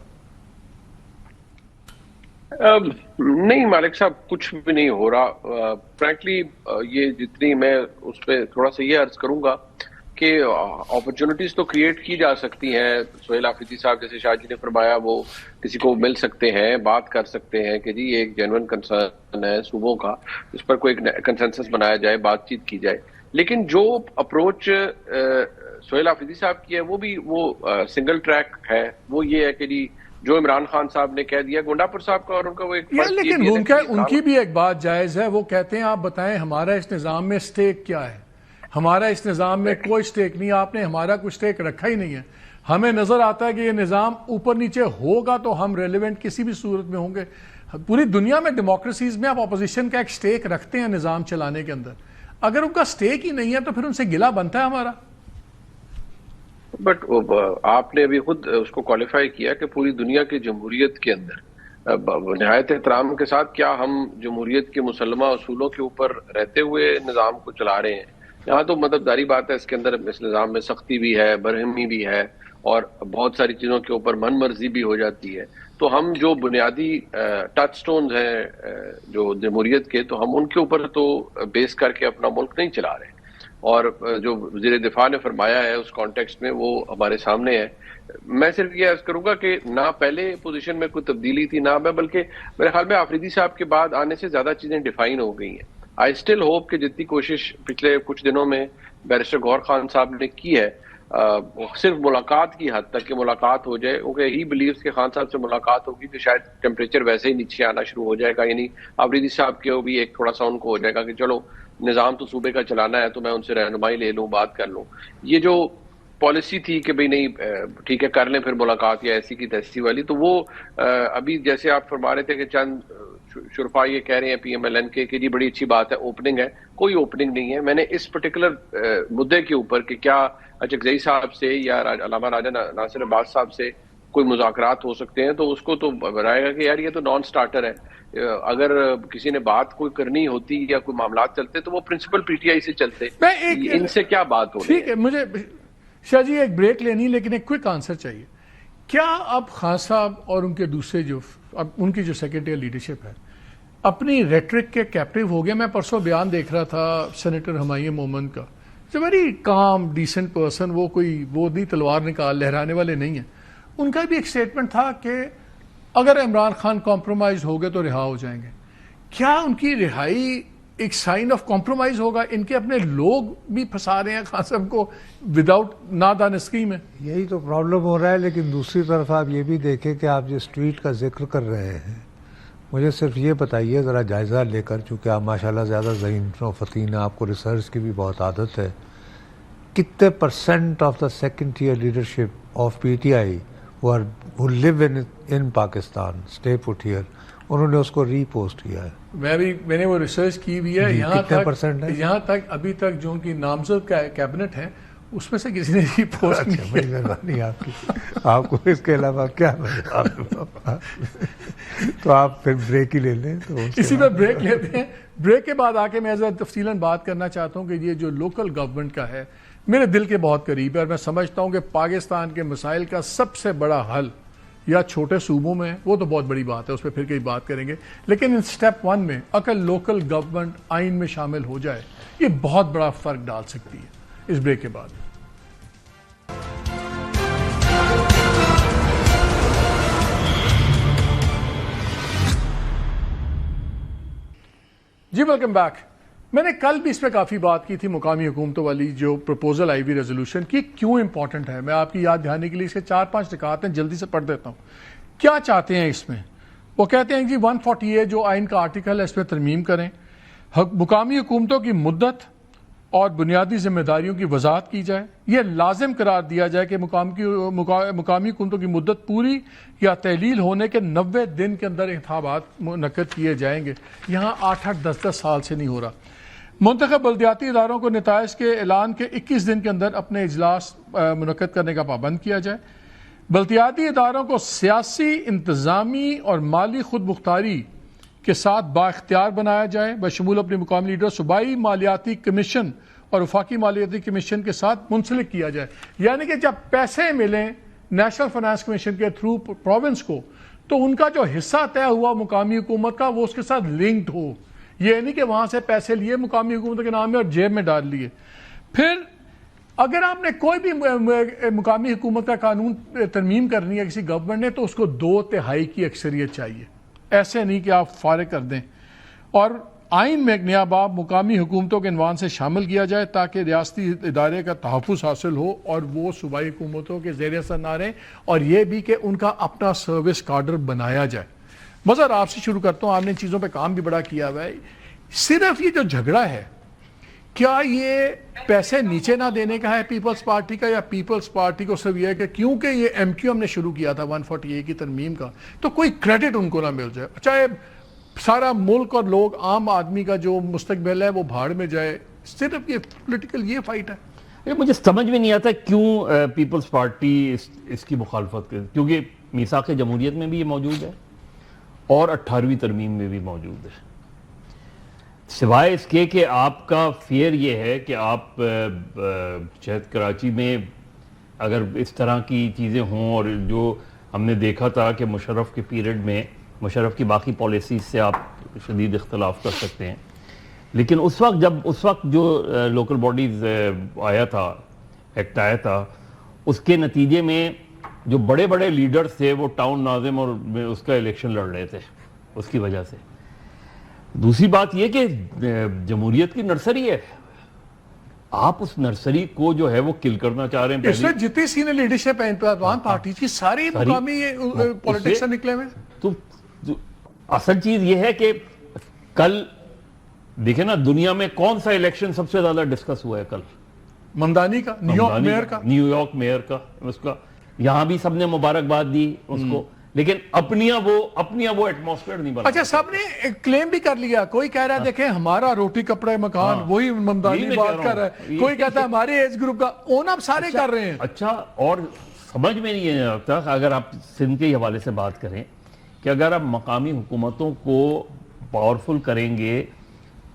نہیں مالک صاحب، کچھ بھی نہیں ہو رہا. فرینکلی یہ جتنی میں اس پہ تھوڑا سا یہ عرض کروں گا کہ اپرچونٹیز تو کریٹ کی جا سکتی ہیں. سہیل آفریدی صاحب جیسے شاہ جی نے فرمایا وہ کسی کو مل سکتے ہیں، بات کر سکتے ہیں کہ جی یہ ایک جینوئن کنسرن ہے صوبوں کا، اس پر کوئی کنسنسس بنایا جائے، بات چیت کی جائے. لیکن جو اپروچ سہیل آفریدی صاحب کی ہے وہ بھی سنگل ٹریک ہے. وہ یہ ہے کہ جی جو عمران خان صاحب نے کہہ دیا گونڈاپور صاحب کا، اور ان کا وہ ایک لیکن ان کی بھی ایک بات جائز ہے. وہ کہتے ہیں آپ بتائیں ہمارا اس نظام میں سٹیک کیا ہے؟ ہمارا اس نظام میں کوئی سٹیک نہیں، آپ نے ہمارا کوئی سٹیک رکھا ہی نہیں ہے. ہمیں نظر آتا ہے کہ یہ نظام اوپر نیچے ہوگا تو ہم ریلیونٹ کسی بھی صورت میں ہوں گے. پوری دنیا میں ڈیموکریسیز میں آپ اپوزیشن کا ایک سٹیک رکھتے ہیں نظام چلانے کے اندر. اگر ان کا سٹیک ہی نہیں ہے تو پھر ان سے گلہ بنتا ہے ہمارا. بٹ آپ نے ابھی خود اس کو کوالیفائی کیا کہ پوری دنیا کی جمہوریت کے اندر نہایت احترام کے ساتھ کیا ہم جمہوریت کے مسلمہ اصولوں کے اوپر رہتے ہوئے نظام کو چلا رہے ہیں؟ یہاں تو مددگاری بات ہے، اس کے اندر اس نظام میں سختی بھی ہے، برہمی بھی ہے، اور بہت ساری چیزوں کے اوپر من مرضی بھی ہو جاتی ہے. تو ہم جو بنیادی ٹچ سٹونز ہیں جو جمہوریت کے، تو ہم ان کے اوپر تو بیس کر کے اپنا ملک نہیں چلا رہے. اور جو وزیر دفاع نے فرمایا ہے اس کانٹیکسٹ میں وہ ہمارے سامنے ہے. میں صرف یہ عرض کروں گا کہ نہ پہلے پوزیشن میں کوئی تبدیلی تھی نہ میں، بلکہ میرے خیال میں آفریدی صاحب کے بعد آنے سے زیادہ چیزیں ڈیفائن ہو گئی ہیں. آئی اسٹل ہوپ کہ جتنی کوشش پچھلے کچھ دنوں میں بیرسٹر گوہر خان صاحب نے کی ہے، صرف ملاقات کی حد تک کہ ملاقات ہو جائے، کیونکہ ہی بلیوز کہ خان صاحب سے ملاقات ہوگی تو شاید ٹیمپریچر ویسے ہی نیچے آنا شروع ہو جائے گا. یعنی آفریدی صاحب کے بھی ایک تھوڑا سا ان کو ہو جائے گا کہ چلو نظام تو صوبے کا چلانا ہے تو میں ان سے رہنمائی لے لوں، بات کر لوں. یہ جو پالیسی تھی کہ بھئی نہیں ٹھیک ہے کر لیں پھر ملاقات یا ایسی کی تیسی والی، تو وہ ابھی جیسے آپ فرما رہے تھے کہ چند شرفا یہ کہہ رہے ہیں پی ایم ایل این کے کہ جی بڑی اچھی بات ہے اوپننگ ہے. کوئی اوپننگ نہیں ہے. میں نے اس پرٹیکولر مدعے کے اوپر کہ کیا اچکزئی صاحب سے یا علامہ راجہ ناصر عباس صاحب سے کوئی مذاکرات ہو سکتے ہیں، تو اس کو تو بتائے گا کہ یار یہ تو نان سٹارٹر ہے. اگر کسی نے بات کوئی کرنی ہوتی یا کوئی معاملات چلتے تو وہ پرنسپل پی ٹی آئی سے چلتے. ان سے کیا بات ہو رہی ہے؟ ٹھیک ہے، مجھے شاہ جی ایک بریک لینی لیکن ایک کوئک آنسر چاہیے. کیا اب خان صاحب اور ان کے دوسرے جو اب ان کی جو سیکرٹری لیڈرشپ ہے اپنی ریٹرک کے کیپٹیو ہو گیا؟ میں پرسوں بیان دیکھ رہا تھا سینیٹر ہمایوں مومن کا. ویری کام ڈیسنٹ پرسن، وہ کوئی وہ نہیں تلوار نکال لہرانے والے نہیں ہیں. ان کا بھی ایک سٹیٹمنٹ تھا کہ اگر عمران خان کمپرومائز ہو گئے تو رہا ہو جائیں گے. کیا ان کی رہائی ایک سائن آف کمپرومائز ہوگا؟ ان کے اپنے لوگ بھی پھنسا رہے ہیں خان صاحب کو وداؤٹ نادانستگی میں. یہی تو پرابلم ہو رہا ہے. لیکن دوسری طرف آپ یہ بھی دیکھیں کہ آپ جس ٹویٹ کا ذکر کر رہے ہیں، مجھے صرف یہ بتائیے ذرا جائزہ لے کر، چونکہ آپ ماشاءاللہ زیادہ ذہین و فطین ہیں، آپ کو ریسرچ کی بھی بہت عادت ہے، کتنے % of the second tier leadership of P T I who live in Pakistan, stay put here، انہوں نے اس کو ری پوسٹ کیا ہے. میں نے وہ ریسرچ کی بھی ہے. یہاں تک ابھی تک جو ان کی نامزد کیبنٹ ہے اس میں سے کسی نے ری پوسٹ نہیں کیا. مہربانی آپ کی، آپ کو اس کے علاوہ کیا تو آپ پھر بریک ہی لے لیں. تو اسی پہ بریک لیتے ہیں. بریک کے بعد آ کے میں تفصیلاً بات کرنا چاہتا ہوں کہ یہ جو لوکل گورنمنٹ کا ہے میرے دل کے بہت قریب ہے، اور میں سمجھتا ہوں کہ پاکستان کے مسائل کا سب سے بڑا حل یا چھوٹے صوبوں میں وہ تو بہت بڑی بات ہے, اس پہ پھر کئی بات کریں گے, لیکن ان سٹیپ 1 میں اگر لوکل گورنمنٹ آئین میں شامل ہو جائے یہ بہت بڑا فرق ڈال سکتی ہے. اس بریک کے بعد جی ویلکم بیک. میں نے کل بھی اس پہ کافی بات کی تھی مقامی حکومتوں والی جو پروپوزل آئی ہوئی ریزولوشن کی کیوں امپورٹنٹ ہے. میں آپ کی یاد دہانی کے لیے اس کے 4-5 نکات ہیں, جلدی سے پڑھ دیتا ہوں. کیا چاہتے ہیں اس میں؟ وہ کہتے ہیں جی 148 جو آئین کا آرٹیکل ہے اس پہ ترمیم کریں, مقامی حکومتوں کی مدت اور بنیادی ذمہ داریوں کی وضاحت کی جائے, یہ لازم قرار دیا جائے کہ مقامی حکومتوں کی مدت پوری یا تحلیل ہونے کے 90 دن کے اندر انتخابات منعقد کیے جائیں گے. یہاں 8-8 10-10 سال سے نہیں ہو رہا. منتخب بلدیاتی اداروں کو نتائج کے اعلان کے 21 دن کے اندر اپنے اجلاس منعقد کرنے کا پابند کیا جائے. بلدیاتی اداروں کو سیاسی, انتظامی اور مالی خود مختاری کے ساتھ بااختیار بنایا جائے بشمول اپنے مقامی لیڈر صوبائی مالیاتی کمیشن اور وفاقی مالیاتی کمیشن کے ساتھ منسلک کیا جائے. یعنی کہ جب پیسے ملیں نیشنل فائنانس کمیشن کے تھرو پروونس کو تو ان کا جو حصہ طے ہوا مقامی حکومت کا وہ اس کے ساتھ لنکڈ ہو. یہ نہیں کہ وہاں سے پیسے لیے مقامی حکومت کے نام میں اور جیب میں ڈال لیے. پھر اگر آپ نے کوئی بھی مقامی حکومت کا قانون ترمیم کرنی ہے کسی گورنمنٹ نے تو اس کو 2/3 کی اکثریت چاہیے. ایسے نہیں کہ آپ فارغ کر دیں. اور آئین میں ایک نیا باب مقامی حکومتوں کے عنوان سے شامل کیا جائے تاکہ ریاستی ادارے کا تحفظ حاصل ہو اور وہ صوبائی حکومتوں کے زیر اثر نہ رہیں, اور یہ بھی کہ ان کا اپنا سروس کاڈر بنایا جائے. مظہر آپ سے شروع کرتا ہوں, آپ نے چیزوں پہ کام بھی بڑا کیا ہوا ہے. صرف یہ جو جھگڑا ہے کیا یہ پیسے نیچے نہ دینے کا ہے پیپلز پارٹی کا, یا پیپلز پارٹی کو صرف یہ ہے کہ کیونکہ یہ ایم کیو ایم نے شروع کیا تھا 148 کی ترمیم کا تو کوئی کریڈٹ ان کو نہ مل جائے, چاہے سارا ملک اور لوگ عام آدمی کا جو مستقبل ہے وہ بھاڑ میں جائے. صرف یہ پولیٹیکل یہ فائٹ ہے. مجھے سمجھ میں نہیں آتا کیوں پیپلز پارٹی اس کی مخالفت کرتی, کیونکہ میثاق جمہوریت میں بھی یہ موجود ہے اور 18ویں ترمیم میں بھی موجود ہے. سوائے اس کے کہ آپ کا فیئر یہ ہے کہ آپ شاید کراچی میں اگر اس طرح کی چیزیں ہوں, اور جو ہم نے دیکھا تھا کہ مشرف کے پیریڈ میں مشرف کی باقی پالیسیز سے آپ شدید اختلاف کر سکتے ہیں, لیکن اس وقت جو لوکل باڈیز آیا تھا, ایکٹ آیا تھا, اس کے نتیجے میں جو بڑے بڑے لیڈرز تھے وہ ٹاؤن ناظم اور اس کا الیکشن لڑ رہے تھے اس کی وجہ سے. دوسری بات یہ کہ جمہوریت کی نرسری ہے, آپ اس نرسری کو جو ہے وہ کل کرنا چاہ رہے ہیں. اس میں جتنی سینئر لیڈرشپ ہے انتظام پارٹی کی ساری مقامی پولیٹکس سے نکلے ہوئے. تو اصل چیز یہ ہے کہ کل دیکھیں نا دنیا میں کون سا الیکشن سب سے زیادہ ڈسکس ہوا ہے کل؟ ممدانی کا, نیو یارک میئر کا. اس کا یہاں بھی سب نے مبارکباد دی اس کو, لیکن اپنیاں وہ ایٹماسفیئر نہیں بنا. اچھا, سب نے کلیم بھی کر لیا. کوئی کہہ رہا ہے دیکھیں ہمارا روٹی کپڑے مکان, وہی ممدانی بات کر رہا ہے. کوئی کہتا ہے ہمارے ایج گروپ کا اون اب سارے کر رہے ہیں. اچھا, اور سمجھ میں نہیں آتا اگر آپ سندھ کے حوالے سے بات کریں کہ اگر آپ مقامی حکومتوں کو پاورفل کریں گے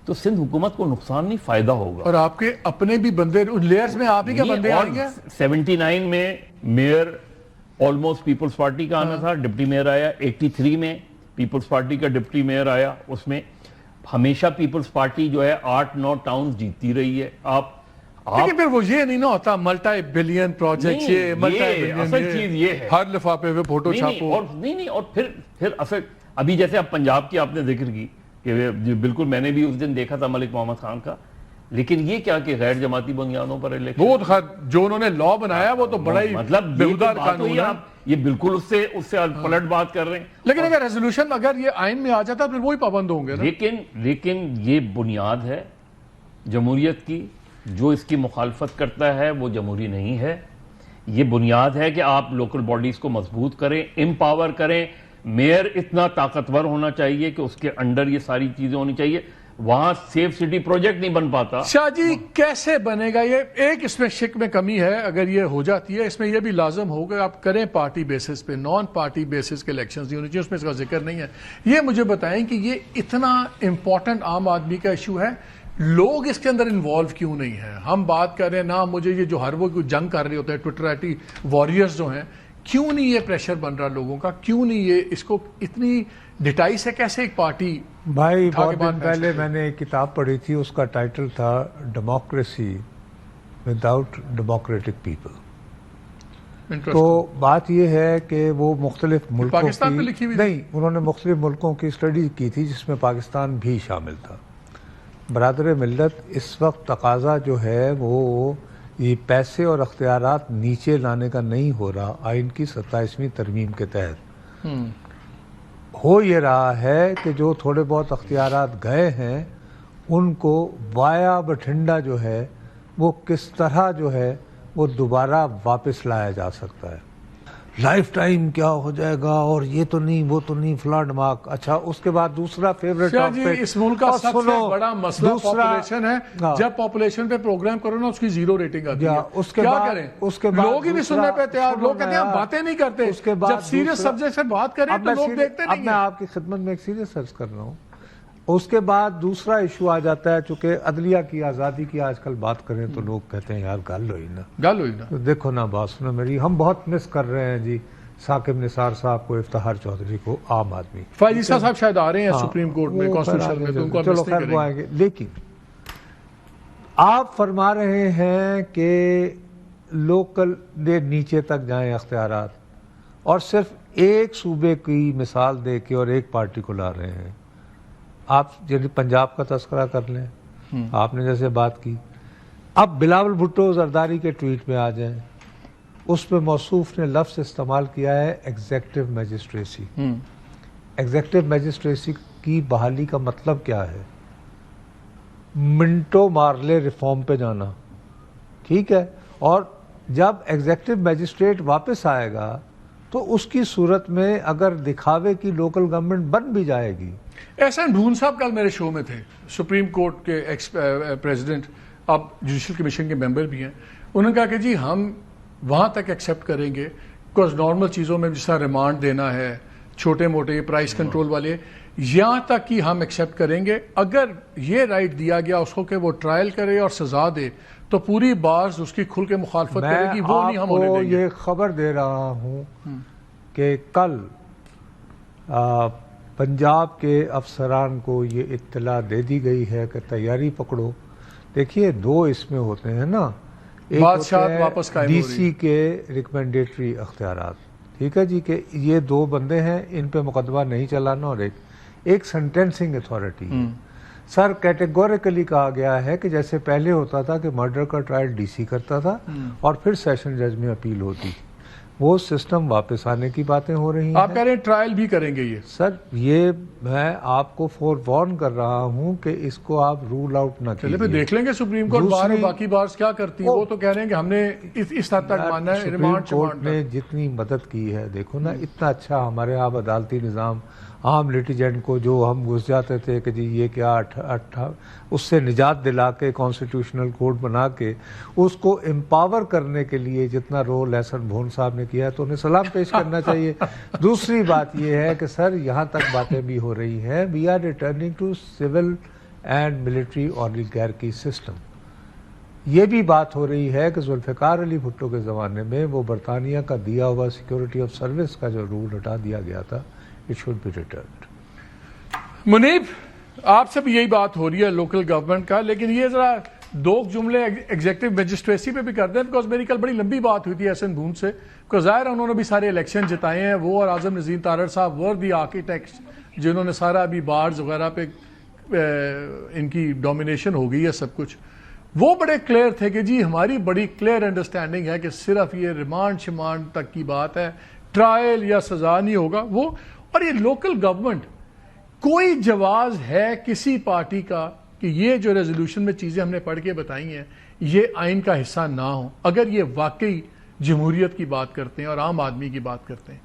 تو سندھ حکومت کو نقصان نہیں فائدہ ہوگا. اور آپ کے اپنے بھی بندے لیئرز میں آپ ہی کے بندے آئیں گے. 79 میں میئر آلموسٹ پیپلز پارٹی کا آنا تھا, ڈپٹی میئر آیا. 83 میں پیپلز پارٹی کا ڈپٹی میئر آیا. اس میں ہمیشہ پیپلز پارٹی جو ہے 8-9 ٹاؤنز جیتتی رہی ہے. لیکن پھر وہ یہ نہیں نہ ہوتا ملٹی بلین پروجیکٹ, یہ ملٹی بلین, اصل چیز یہ ہے ہر لفافے پہ فوٹو چھاپو. اور پھر اصل ابھی جیسے اب پنجاب کی آپ نے ذکر کی کہ بالکل میں نے بھی اس دن دیکھا تھا ملک محمد خان کا, لیکن یہ کیا کہ غیر جماعتی بنیادوں پر الیکشن, وہ جو انہوں نے لا بنایا وہ تو بڑا ہی بےہودہ قانون ہے. یہ بالکل اس سے پلٹ بات کر رہے ہیں. لیکن اگر ریزولوشن اگر یہ آئین میں آ جاتا پھر وہی پابند ہوں گے. لیکن یہ بنیاد ہے جمہوریت کی. جو اس کی مخالفت کرتا ہے وہ جمہوری نہیں ہے. یہ بنیاد ہے کہ آپ لوکل باڈیز کو مضبوط کریں, امپاور کریں. میئر اتنا طاقتور ہونا چاہیے کہ اس کے انڈر یہ ساری چیزیں ہونی چاہیے. وہاں سیف سٹی پروجیکٹ نہیں بن پاتا. شاہ جی کیسے بنے گا یہ؟ ایک اس میں شک میں کمی ہے, اگر یہ ہو جاتی ہے اس میں یہ بھی لازم ہوگا آپ کریں پارٹی بیسس پہ, نان پارٹی بیسس کے الیکشنز نہیں ہونے چاہیے. اس میں اس کا ذکر نہیں ہے. یہ مجھے بتائیں کہ یہ اتنا امپورٹنٹ عام آدمی کا ایشو ہے, لوگ اس کے اندر انوالو کیوں نہیں ہیں؟ ہم بات کر رہے ہیں نا, مجھے یہ جو ہر وہ جنگ کر رہے ہوتے ہیں ٹویٹر وارئرز جو ہیں, کیوں نہیں یہ پریشر بن رہا لوگوں کا؟ کیوں نہیں یہ اس کو اتنی ڈٹائی سے کیسے ایک پارٹی بھائی اٹھا کے بہت بات دن کر پہلے سکتے؟ میں نے ایک کتاب پڑھی تھی، اس کا ٹائٹل تھا ڈیموکریسی وداؤٹ ڈیموکریٹک پیپل. تو بات یہ ہے کہ وہ مختلف ملکوں پاکستان پہ لکھی کی ہوئی نہیں، انہوں نے مختلف ملکوں کی اسٹڈی کی تھی جس میں پاکستان بھی شامل تھا. برادر ملت، اس وقت تقاضا جو ہے وہ یہ پیسے اور اختیارات نیچے لانے کا نہیں ہو رہا. آئین کی 27ویں ترمیم کے تحت ہو یہ رہا ہے کہ جو تھوڑے بہت اختیارات گئے ہیں ان کو وایا بٹھنڈا جو ہے وہ کس طرح جو ہے وہ دوبارہ واپس لایا جا سکتا ہے. لائف ٹائم کیا ہو جائے گا اور یہ تو نہیں وہ تو نہیں فلاں ڈماک. اچھا، اس کے بعد دوسرا فیوریٹ شاہ جی، اس ملک کا سب سے بڑا مسئلہ پاپولیشن ہے. ہاں. جب پاپولیشن پہ پروگرام کرو نا اس کی 0 ریٹنگ آتی ہے. اس کے کیا بعد کریں؟ اس کے بعد لوگ ہی نہیں سننے پہ تیار. لوگ کہتے ہیں ہم دوسرا باتیں نہیں کرتے. اس کے بعد جب سیریس دوسرا- سبجیکٹ سے بات کریں تو لوگ دیکھتے اب نہیں میں ہیں. آپ کی خدمت میں ایک سیریس عرض کر رہا ہوں. اس کے بعد دوسرا ایشو آ جاتا ہے، چونکہ عدلیہ کی آزادی کی آج کل بات کریں تو لوگ کہتے ہیں یار گل ہوئی نا. گل ہوئی نا. تو دیکھو نا، بات سنو میری، ہم بہت مس کر رہے ہیں جی ثاقب نثار صاحب کو، افتخار چودھری کو، عام آدمی. فائز عیسیٰ صاحب شاید آ رہے ہیں ہاں، سپریم کورٹ میں وہ کانسٹیٹیوشن میں، تو ان کو ہم چلو مس نہیں خیر کریں وہ گے. آئیں گے. لیکن آپ فرما رہے ہیں کہ لوکل دے نیچے تک جائیں اختیارات، اور صرف ایک صوبے کی مثال دے کے اور ایک پارٹی کو لا رہے ہیں. آپ یعنی پنجاب کا تذکرہ کر لیں، آپ نے جیسے بات کی. اب بلاول بھٹو زرداری کے ٹویٹ میں آ جائیں، اس میں موصوف نے لفظ استعمال کیا ہے ایگزیکٹو میجسٹریسی. ایگزیکٹو میجسٹریسی کی بحالی کا مطلب کیا ہے؟ منٹو مارلے ریفارم پہ جانا، ٹھیک ہے. اور جب ایگزیکٹو میجسٹریٹ واپس آئے گا تو اس کی صورت میں اگر دکھاوے کی لوکل گورنمنٹ بن بھی جائے گی. احسان ڈھون صاحب کل میرے شو میں تھے، سپریم کورٹ کے ایکس پریزیڈنٹ، اب جوڈیشل کمیشن کے ممبر بھی ہیں. انہوں نے کہا کہ جی ہم وہاں تک ایکسیپٹ کریں گے، بیکاز نارمل چیزوں میں جس طرح ریمانڈ دینا ہے، چھوٹے موٹے پرائس کنٹرول والے، یہاں تک کہ ہم ایکسیپٹ کریں گے. اگر یہ رائٹ دیا گیا اس کو کہ وہ ٹرائل کرے اور سزا دے تو پوری بارز اس کی کھل کے مخالفت کرے گی. وہ نہیں ہم ہونے میں دیں گے. یہ خبر دے رہا ہوں کہ کل پنجاب کے افسران کو یہ اطلاع دے دی گئی ہے کہ تیاری پکڑو. دیکھیے، دو اس میں ہوتے ہیں نا، ایک بادشاہت واپس قائم ہو ڈی رہی ہے. سی کے ریکمینڈیٹری اختیارات، ٹھیک ہے جی، کہ یہ 2 بندے ہیں، ان پہ مقدمہ نہیں چلانا، اور ایک سینٹینسنگ اتھارٹی ہے. سر کیٹیگوریکلی کہا گیا ہے کہ جیسے پہلے ہوتا تھا کہ مرڈر کا ٹرائل ڈی سی کرتا تھا اور پھر سیشن جج میں اپیل ہوتی تھی، وہ سسٹم واپس آنے کی باتیں ہو رہی ہیں. آپ کہہ رہے ہیں ٹرائل بھی کریں گے یہ؟ سر یہ میں آپ کو فور وارن کر رہا ہوں کہ اس کو آپ رول آؤٹ نہ چلے پھر کیجیے. دیکھ لیں گے سپریم کورٹ بار دوسری- باقی بارز کیا کرتی ہے. وہ تو کہہ رہے ہیں کہ ہم نے اس حد تک ماننا ہے، سپریم ریمانڈ کورٹ شمانڈ نے تک. جتنی مدد کی ہے، دیکھو نا، اتنا اچھا ہمارے آپ عدالتی نظام، عام لیٹیجنٹ کو جو ہم گھس جاتے تھے کہ جی یہ کیا اس سے نجات دلا کے کانسٹیٹیوشنل کورٹ بنا کے اس کو امپاور کرنے کے لیے جتنا رول احسن بھون صاحب نے کیا ہے تو انہیں سلام پیش کرنا چاہیے. دوسری بات یہ ہے کہ سر یہاں تک باتیں بھی ہو رہی ہیں، we are returning to civil and military oligarchy system. یہ بھی بات ہو رہی ہے کہ ذوالفقار علی بھٹو کے زمانے میں وہ برطانیہ کا دیا ہوا سیکورٹی آف سروس کا جو رول ہٹا دیا گیا تھا، اٹ شوڈ بی ریٹرنڈ. منیب، آپ سے بھی یہی بات ہو رہی ہے لوکل گورنمنٹ کا، لیکن یہ ذرا 2 جملے ایگزیکٹو میجسٹریسی پہ بھی کر دیں، بیکاز میری کل بڑی لمبی بات ہوئی تھی احسن بھون سے، بیکاز ظاہر ہے انہوں نے بھی سارے الیکشن جتائے ہیں. وہ اور اعظم نذیر تارڑ صاحب ور دی آرکیٹیکٹس جنہوں نے سارا ابھی بارز وغیرہ پہ ان کی ڈومینیشن ہو گئی ہے سب کچھ. وہ بڑے کلیئر تھے کہ جی ہماری بڑی کلیئر انڈرسٹینڈنگ ہے کہ صرف یہ ریمانڈ شمانڈ تک کی بات ہے، ٹرائل یا سزا نہیں ہوگا. وہ اور یہ لوکل گورنمنٹ، کوئی جواز ہے کسی پارٹی کا کہ یہ جو ریزولوشن میں چیزیں ہم نے پڑھ کے بتائی ہیں یہ آئین کا حصہ نہ ہوں، اگر یہ واقعی جمہوریت کی بات کرتے ہیں اور عام آدمی کی بات کرتے ہیں؟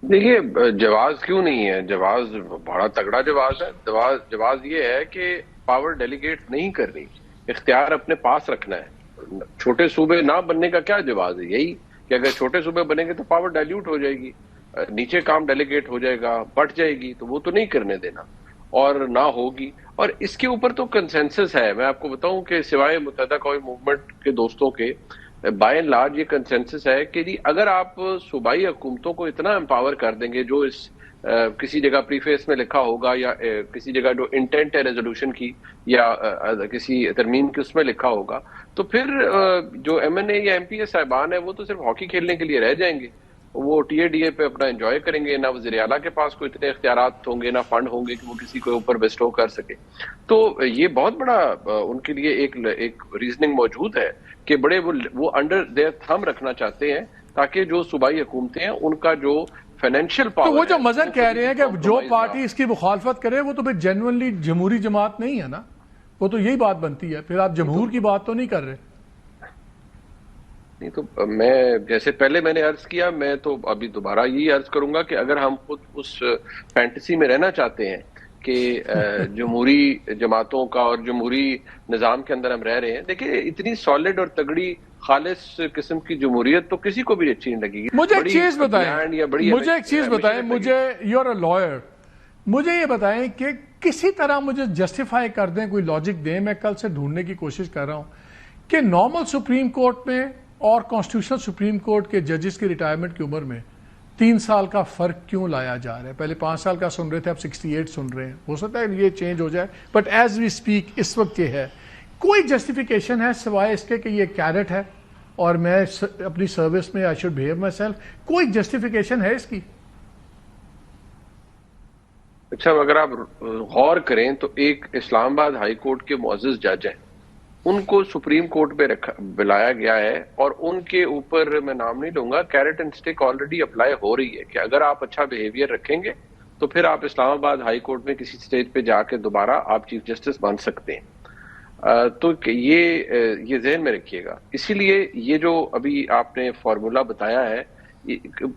دیکھیے، جواز کیوں نہیں ہے؟ جواز بڑا تگڑا جواز ہے. جواز یہ ہے کہ پاور ڈیلیگیٹ نہیں کرنی، اختیار اپنے پاس رکھنا ہے. چھوٹے صوبے نہ بننے کا کیا جواز ہے؟ یہی کہ اگر چھوٹے صوبے بنیں گے تو پاور ڈائلیوٹ ہو جائے گی، نیچے کام ڈیلیگیٹ ہو جائے گا، بٹ جائے گی، تو وہ تو نہیں کرنے دینا اور نہ ہوگی. اور اس کے اوپر تو کنسنسس ہے. میں آپ کو بتاؤں کہ سوائے متحدہ قومی موومنٹ کے دوستوں کے بائی اینڈ لارج یہ کنسنسس ہے کہ جی اگر آپ صوبائی حکومتوں کو اتنا امپاور کر دیں گے، جو اس کسی جگہ پریفیس میں لکھا ہوگا یا کسی جگہ جو انٹینٹ ہے ریزولوشن کی یا کسی ترمیم کی اس میں لکھا ہوگا، تو پھر جو ایم این اے یا ایم پی اے صاحبان ہیں وہ تو صرف ہاکی کھیلنے کے لیے رہ جائیں گے، وہ ٹی اے ڈی اے پہ اپنا انجوائے کریں گے، نہ وزیر اعلیٰ کے پاس کوئی اتنے اختیارات ہوں گے، نہ فنڈ ہوں گے کہ وہ کسی کو اوپر بیسٹو کر سکے. تو یہ بہت بڑا ان کے لیے ایک ریزننگ موجود ہے کہ بڑے وہ انڈر دیئر تھم رکھنا چاہتے ہیں تاکہ جو صوبائی حکومتیں ہیں ان کا جو فائنینشیل پاور، تو وہ جو مظہر کہہ رہے ہیں کہ جو پارٹی اس کی مخالفت کرے وہ تو پھر جینوئنلی جمہوری جماعت نہیں ہے نا، وہ تو یہی بات بنتی ہے. پھر آپ جمہور کی بات تو نہیں کر رہے. نہیں تو میں جیسے پہلے میں نے عرض کیا، میں تو ابھی دوبارہ یہی عرض کروں گا کہ اگر ہم خود اس فینٹیسی میں رہنا چاہتے ہیں کہ جمہوری جماعتوں کا اور جمہوری نظام کے اندر ہم رہ رہے ہیں، دیکھیں اتنی سالڈ اور تگڑی خالص قسم کی جمہوریت تو کسی کو بھی اچھی نہیں لگے گی. مجھے ایک چیز بتائیں، مجھے یو آر اے لائر، مجھے یہ بتائیں کہ کسی طرح مجھے جسٹیفائی کر دیں، کوئی لاجک دیں. میں کل سے ڈھونڈنے کی کوشش کر رہا ہوں کہ نارمل سپریم کورٹ میں اور کانسٹیٹیوشنل سپریم کورٹ کے ججز کی ریٹائرمنٹ کی عمر میں 3 سال کا فرق کیوں لایا جا رہا ہے؟ پہلے 5 سال کا سن رہے تھے، اب 68 سن رہے ہیں. ہو سکتا ہے یہ چینج ہو جائے، بٹ ایز وی اسپیک اس وقت یہ ہے. کوئی جسٹیفیکیشن ہے سوائے اس کے کہ یہ کیرٹ ہے اور میں اپنی سروس میں I should behave my self? کوئی جسٹیفیکیشن ہے اس کی؟ اچھا، اگر آپ غور کریں تو ایک اسلام آباد ہائی کورٹ کے معزز جج ہیں، ان کو سپریم کورٹ پہ بلایا گیا ہے اور ان کے اوپر میں نام نہیں لوں گا، carrot and stick already apply ہو رہی ہے کہ اگر آپ اچھا بیہیویئر رکھیں گے تو پھر آپ اسلام آباد ہائی کورٹ میں کسی سٹیج پہ جا کے دوبارہ آپ چیف جسٹس بن سکتے ہیں. تو یہ ذہن میں رکھیے گا. اسی لیے یہ جو ابھی آپ نے فارمولا بتایا ہے،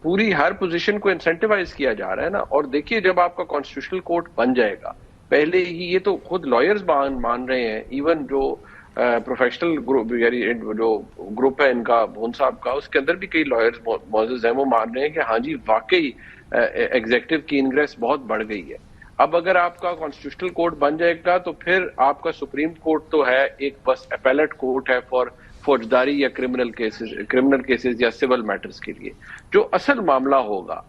پوری ہر پوزیشن کو انسینٹیوائز کیا جا رہا ہے نا. اور دیکھیے جب آپ کا کانسٹیٹیوشنل کورٹ بن جائے گا، پہلے ہی یہ تو خود لائرز مان رہے ہیں، ایون جو پروفیشنل گروپ یعنی جو گروپ ہے ان کا بھون صاحب کا، اس کے اندر بھی کئی لائرز موجود ہیں، وہ مان رہے ہیں کہ ہاں جی واقعی ایگزیکٹو کی انگریس بہت بڑھ گئی ہے. اب اگر آپ کا کانسٹیٹیوشنل کورٹ بن جائے گا تو پھر آپ کا سپریم کورٹ تو ہے ایک بس اپیلٹ کورٹ ہے فار فوجداری یا کرمنل کیسز یا سول میٹرز کے لیے. جو اصل معاملہ ہوگا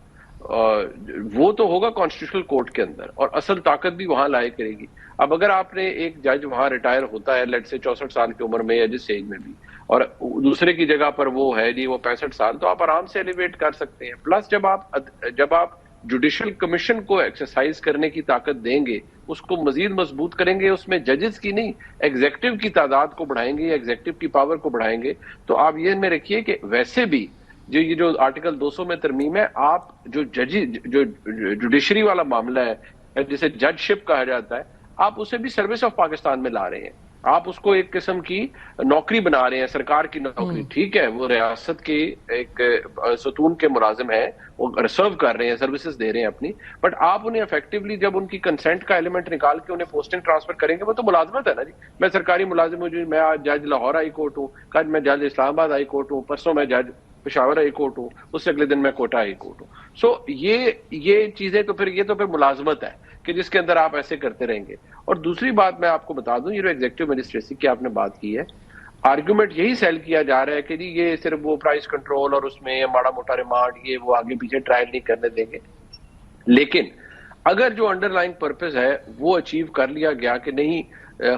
وہ تو ہوگا کانسٹیٹیوشنل کورٹ کے اندر، اور اصل طاقت بھی وہاں لائے کرے گی. اب اگر آپ نے ایک جج وہاں ریٹائر ہوتا ہے لیٹ سے 64 سال کی عمر میں یا جس ایج میں بھی، اور دوسرے کی جگہ پر وہ ہے جی وہ 65 سال، تو آپ آرام سے ایلیویٹ کر سکتے ہیں. پلس جب آپ جوڈیشل کمیشن کو ایکسرسائز کرنے کی طاقت دیں گے، اس کو مزید مضبوط کریں گے، اس میں ججز کی نہیں ایگزیکٹو کی تعداد کو بڑھائیں گے یا ایگزیکٹو کی پاور کو بڑھائیں گے. تو آپ یہ میں رکھیے کہ ویسے بھی جو آرٹیکل 200 میں ترمیم ہے، آپ جو جوڈیشری والا معاملہ ہے جسے جج شپ کہا جاتا ہے، آپ اسے بھی سروس آف پاکستان میں لا رہے ہیں. آپ اس کو ایک قسم کی نوکری بنا رہے ہیں، سرکار کی نوکری. ٹھیک ہے، وہ ریاست کے ایک ستون کے ملازم ہیں، وہ سرو کر رہے ہیں، سروسز دے رہے ہیں اپنی، بٹ آپ انہیں افیکٹولی جب ان کی کنسنٹ کا ایلیمنٹ نکال کے انہیں پوسٹنگ ٹرانسفر کریں گے، وہ تو ملازمت ہے نا جی. میں سرکاری ملازم ہوں جی، میں آج جج لاہور ہائی کورٹ ہوں، کل میں جج اسلام آباد ہائی کورٹ ہوں، پرسوں میں جج پشاور ہائی کورٹ ہوں، اس سے اگلے دن میں کوٹا ہائی کورٹ ہوں. سو یہ چیزیں تو پھر ملازمت ہے کہ جس کے اندر آپ ایسے کرتے رہیں گے. اور دوسری بات میں آپ کو بتا دوں، یہ جو ایگزیکٹو مجسٹریسی کی آپ نے بات کی ہے، آرگومنٹ یہی سیل کیا جا رہا ہے کہ جی یہ صرف وہ پرائز کنٹرول اور اس میں ماڑا موٹا ریمانڈ یہ وہ آگے پیچھے ٹرائل نہیں کرنے دیں گے. لیکن اگر جو انڈر لائن پرپز ہے وہ اچیو کر لیا گیا کہ نہیں،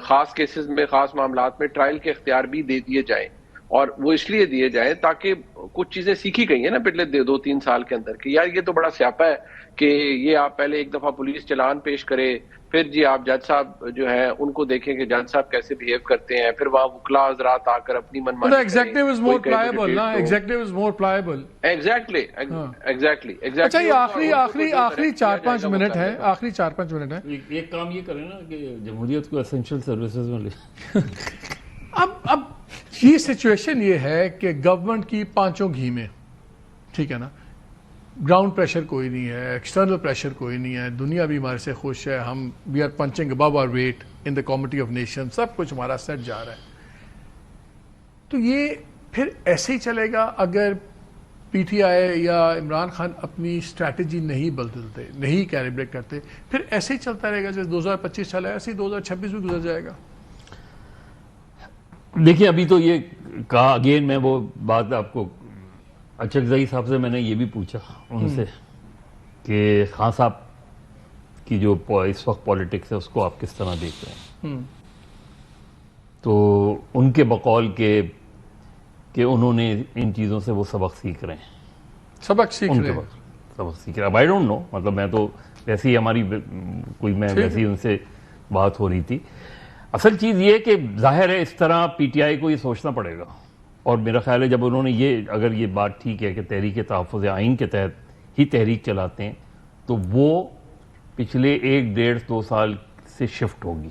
خاص کیسز میں خاص معاملات میں ٹرائل کے اختیار بھی دے دیے جائیں، اور وہ اس لیے دیے جائیں تاکہ کچھ چیزیں سیکھی گئی ہیں نا پچھلے 2-3 سال کے اندر کہ یار یہ تو بڑا سیاپا ہے کہ یہ آپ پہلے ایک دفعہ پولیس چلان پیش کرے، پھر جی آپ جج صاحب جو ہیں ان کو دیکھیں کہ جج صاحب کیسے بہیو کرتے ہیں، پھر وہاں وکلا حضرات آ کر اپنی منمانی ایگزیکٹو از مور پلائبل نا، ایگزیکٹو از مور پلائبل. ایگزیکٹلی. اچھا یہ آخری 4-5 منٹ ہے، آخری 4-5 منٹ ہے. ایک کام یہ کریں نا کہ جمہوریت کو اسینشل سروسز میں لے. اب یہ سچویشن یہ ہے کہ گورنمنٹ کی پانچوں گھی میں، ٹھیک ہے نا، گراؤنڈ پریشر کوئی نہیں ہے، ایکسٹرنل پریشر کوئی نہیں ہے، دنیا بھی ہمارے سے خوش ہے، ہم we are punching above our weight in the committee of nation, سب کچھ ہمارا سیٹ جا رہا ہے. تو یہ پھر ایسے ہی چلے گا اگر پی ٹی آئی یا عمران خان اپنی اسٹریٹجی نہیں بدلتے، نہیں کیلیبریٹ کرتے، پھر ایسے ہی چلتا رہے گا. جیسے 2025 چلا ہے ایسے ہی 2026 بھی گزر جائے گا. دیکھیں ابھی تو یہ کہا اگین، میں وہ بات آپ کو اچکزئی صاحب سے میں نے یہ بھی پوچھا ان سے کہ خان صاحب کی جو اس وقت پالیٹکس ہے اس کو آپ کس طرح دیکھ رہے ہیں؟ تو ان کے بقول کہ انہوں نے ان چیزوں سے وہ سبق سیکھ رہے ہیں. سبق سیکھ رہے ہیں. سبق سیکھ رہے ہیں. اب آئی ڈونٹ نو، مطلب میں تو ویسے ہی ہماری کوئی میں ویسے ہی ان سے بات ہو رہی تھی. اصل چیز یہ کہ ظاہر ہے اس طرح پی ٹی آئی کو یہ سوچنا پڑے گا، اور میرا خیال ہے جب انہوں نے یہ، اگر یہ بات ٹھیک ہے کہ تحریک تحفظ آئین کے تحت ہی تحریک چلاتے ہیں، تو وہ پچھلے 1-1.5-2 سال سے شفٹ ہوگی،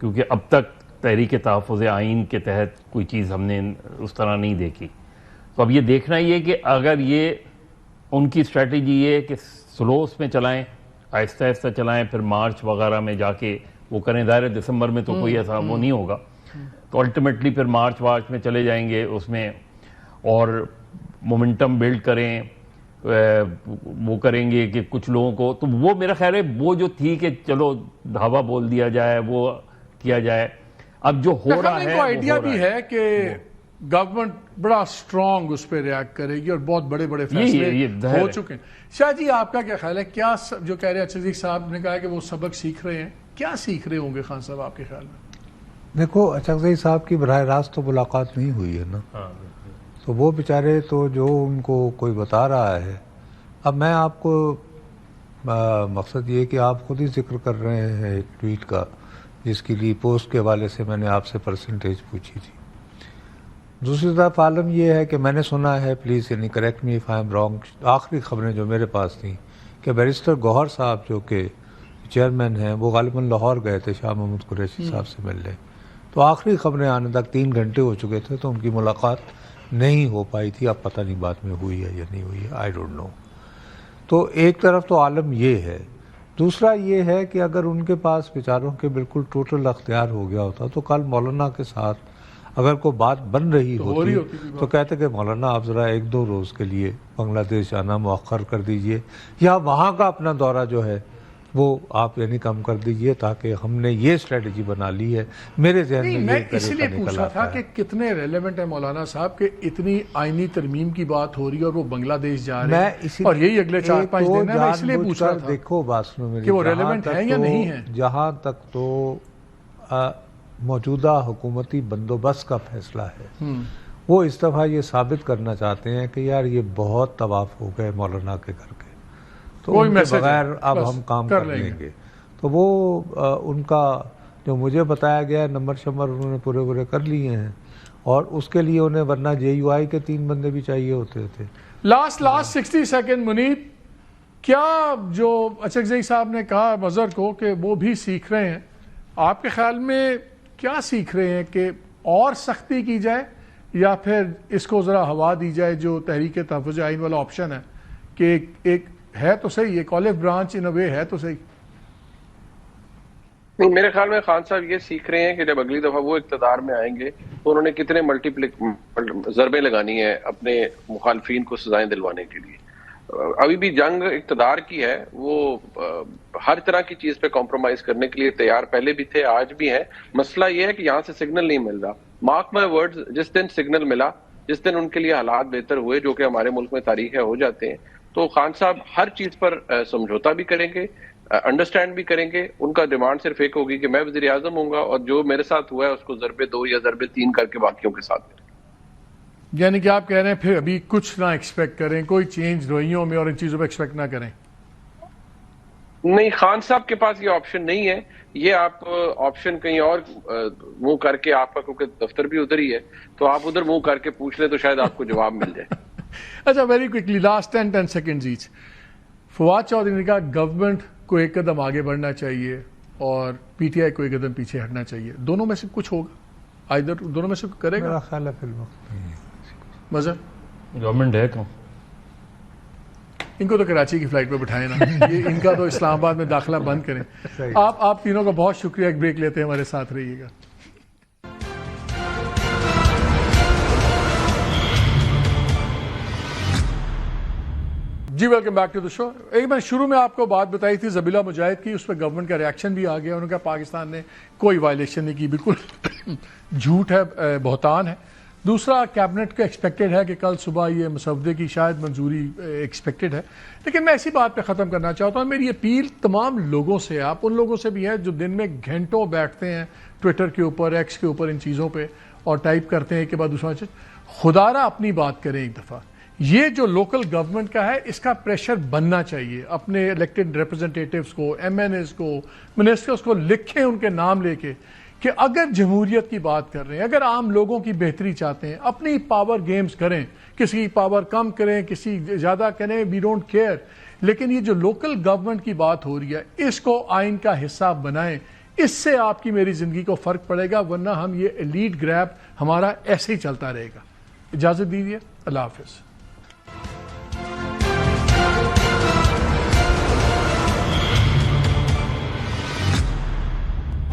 کیونکہ اب تک تحریک تحفظ آئین کے تحت کوئی چیز ہم نے اس طرح نہیں دیکھی. تو اب یہ دیکھنا یہ کہ اگر یہ ان کی اسٹریٹجی یہ ہے کہ سلو اس میں چلائیں، آہستہ آہستہ چلائیں، پھر مارچ وغیرہ میں جا کے وہ کریں. ظاہر دسمبر میں تو کوئی ایسا وہ نہیں ہوگا، تو الٹیمیٹلی پھر مارچ میں چلے جائیں گے اس میں، اور مومنٹم بلڈ کریں، وہ کریں گے کہ کچھ لوگوں کو. تو وہ میرا خیال ہے وہ جو تھی کہ چلو دھاوا بول دیا جائے، وہ کیا جائے. اب جو ہو رہا ہے، آئیڈیا بھی ہے کہ گورنمنٹ بڑا سٹرونگ اس پہ ریاکٹ کرے گی اور بہت بڑے بڑے فیصلے ہو چکے ہیں. شاہ جی آپ کا کیا خیال ہے؟ کیا جو کہہ رہے اچھا صاحب نے کہا کہ وہ سبق سیکھ رہے ہیں، کیا سیکھ رہے ہوں گے خان صاحب آپ کے خیال میں؟ دیکھو اچکزئی صاحب کی براہ راست تو ملاقات نہیں ہوئی ہے نا، تو وہ بیچارے تو جو ان کو کوئی بتا رہا ہے. اب میں آپ کو مقصد یہ کہ آپ خود ہی ذکر کر رہے ہیں ایک ٹویٹ کا جس کی ری پوسٹ کے حوالے سے میں نے آپ سے پرسنٹیج پوچھی تھی. دوسری طرف عالم یہ ہے کہ میں نے سنا ہے، پلیز یعنی correct me if I am wrong, آخری خبریں جو میرے پاس تھیں کہ بیرسٹر گوہر صاحب جو کہ چیئرمین ہیں وہ غالباً لاہور گئے تھے شاہ محمود قریشی صاحب سے ملنے. تو آخری خبریں آنے تک 3 گھنٹے ہو چکے تھے، تو ان کی ملاقات نہیں ہو پائی تھی. اب پتہ نہیں بعد میں ہوئی ہے یا نہیں ہوئی ہے، آئی ڈونٹ نو. تو ایک طرف تو عالم یہ ہے. دوسرا یہ ہے کہ اگر ان کے پاس بیچاروں کے بالکل ٹوٹل اختیار ہو گیا ہوتا تو کل مولانا کے ساتھ اگر کوئی بات بن رہی ہوتی تو کہتے کہ مولانا آپ ذرا 1-2 روز کے لیے بنگلہ دیش آنا مؤخر کر دیجئے، یا وہاں کا اپنا دورہ جو ہے وہ آپ یعنی کم کر دیجئے، تاکہ ہم نے یہ اسٹریٹجی بنا لی ہے. میرے ذہن میں اس لیے پوچھا تھا کہ کتنے ریلیونٹ ہے مولانا صاحب کہ اتنی آئینی ترمیم کی بات ہو رہی ہے اور وہ بنگلہ دیش جا رہے ہیں، اور یہی اگلے 4-5 دن ہے. میں اس لیے پوچھ رہا تھا دیکھو بات سنو میری، کہ وہ ریلیونٹ ہے یا نہیں ہے. جہاں تک تو موجودہ حکومتی بندوبست کا فیصلہ ہے، وہ اس دفعہ یہ ثابت کرنا چاہتے ہیں کہ یار یہ بہت طواف ہو گئے مولانا کے گھر کے، تو ان کے بغیر اب ہم کام کر لیں گے. تو وہ ان کا جو مجھے بتایا گیا ہے نمبر شمبر انہوں نے پورے کر لیے ہیں، اور اس کے لیے انہیں ورنہ JUI کے 3 بندے بھی چاہیے ہوتے تھے. لاسٹ 60 سیکنڈ منیب، کیا جو اچکزئی صاحب نے کہا مظہر کو کہ وہ بھی سیکھ رہے ہیں، آپ کے خیال میں کیا سیکھ رہے ہیں؟ کہ اور سختی کی جائے یا پھر اس کو ذرا ہوا دی جائے جو تحریک تحفظ آئین والا آپشن ہے کہ ایک ہے تو صحیح، ایک آلیو برانچ ان وے ہے تو صحیح؟ نہیں، میرے خیال میں خان صاحب یہ سیکھ رہے ہیں کہ جب اگلی دفعہ وہ اقتدار میں آئیں گے تو انہوں نے کتنے ضربیں لگانی ہیں اپنے مخالفین کو سزائیں دلوانے کے لیے. ابھی بھی جنگ اقتدار کی ہے، وہ ہر طرح کی چیز پہ کمپرومائز کرنے کے لیے تیار پہلے بھی تھے، آج بھی ہیں. مسئلہ یہ ہے کہ یہاں سے سگنل نہیں مل رہا. مارک مائی ورڈز، جس دن سگنل ملا، جس دن ان کے لیے حالات بہتر ہوئے، جو کہ ہمارے ملک میں تاریخیں ہو جاتے ہیں، تو خان صاحب ہر چیز پر سمجھوتا بھی کریں گے، انڈرسٹینڈ بھی کریں گے. ان کا ڈیمانڈ صرف ایک ہوگی کہ میں وزیر اعظم ہوں گا اور جو میرے ساتھ ہوا ہے اس کو ضربے 2 یا ضربے 3 کر کے باقیوں کے ساتھ کریں. یعنی کہ آپ کہہ رہے ہیں پھر ابھی کچھ نہ ایکسپیکٹ کریں، کوئی چینج رویوں میں اور ان چیزوں پہ ایکسپیکٹ نہ کریں؟ نہیں، خان صاحب کے پاس یہ آپشن نہیں ہے. یہ آپ آپشن کہیں اور منہ کر کے، آپ کا کیونکہ دفتر بھی ادھر ہی ہے، تو آپ ادھر منہ کر کے پوچھ لیں تو شاید آپ کو جواب مل جائے. اچھا، very quickly last 10 seconds each. Fawad Chaudhry نے کہا گورنمنٹ کو ایک قدم آگے بڑھنا چاہیے اور پی ٹی آئی کو ایک قدم پیچھے ہٹنا چاہیے. دونوں میں سے کچھ ہوگا، ادھر دونوں میں سے کرے گا؟ میرا خیال ہے فی الوقت مظہر گورنمنٹ ہے کہاں؟ ان کو تو کراچی کی فلائٹ پہ بٹھائیں نا، یہ ان کا تو اسلام آباد میں داخلہ بند کریں. آپ تینوں کا بہت شکریہ، ایک بریک لیتے ہیں، ہمارے ساتھ رہیے گا. جی ویلکم بیک ٹو دا شو. ایک میں شروع میں آپ کو بات بتائی تھی زبیلا مجاہد کی, اس پہ گورنمنٹ کا ریاکشن بھی آ گیا. انہوں نے کہا پاکستان نے کوئی وائلیشن نہیں کی, بالکل جھوٹ ہے, بہتان ہے. دوسرا, کیبنٹ کا ایکسپیکٹڈ ہے کہ کل صبح یہ مسودے کی شاید منظوری ایکسپیکٹڈ ہے. لیکن میں اسی بات پہ ختم کرنا چاہتا ہوں, میری اپیل تمام لوگوں سے, آپ ان لوگوں سے بھی ہے جو دن میں گھنٹوں بیٹھتے ہیں ٹویٹر کے اوپر, ایکس کے اوپر, ان چیزوں پہ اور ٹائپ کرتے ہیں ایک کے بعد دوسرا چیز. خدارہ اپنی بات کریں ایک دفعہ. یہ جو لوکل گورنمنٹ کا ہے اس کا پریشر بننا چاہیے. اپنے الیکٹڈ ریپرزنٹیٹیوز کو, ایم این ایز کو, منسٹرز کو لکھیں ان کے نام لے کے کہ اگر جمہوریت کی بات کر رہے ہیں, اگر عام لوگوں کی بہتری چاہتے ہیں, اپنی پاور گیمز کریں, کسی کی پاور کم کریں, کسی زیادہ کریں, وی ڈونٹ کیئر. لیکن یہ جو لوکل گورنمنٹ کی بات ہو رہی ہے اس کو آئین کا حصہ بنائیں. اس سے آپ کی میری زندگی کو فرق پڑے گا, ورنہ ہم یہ ایلیٹ گریب ہمارا ایسے ہی چلتا رہے گا. اجازت دیجیے, اللہ حافظ.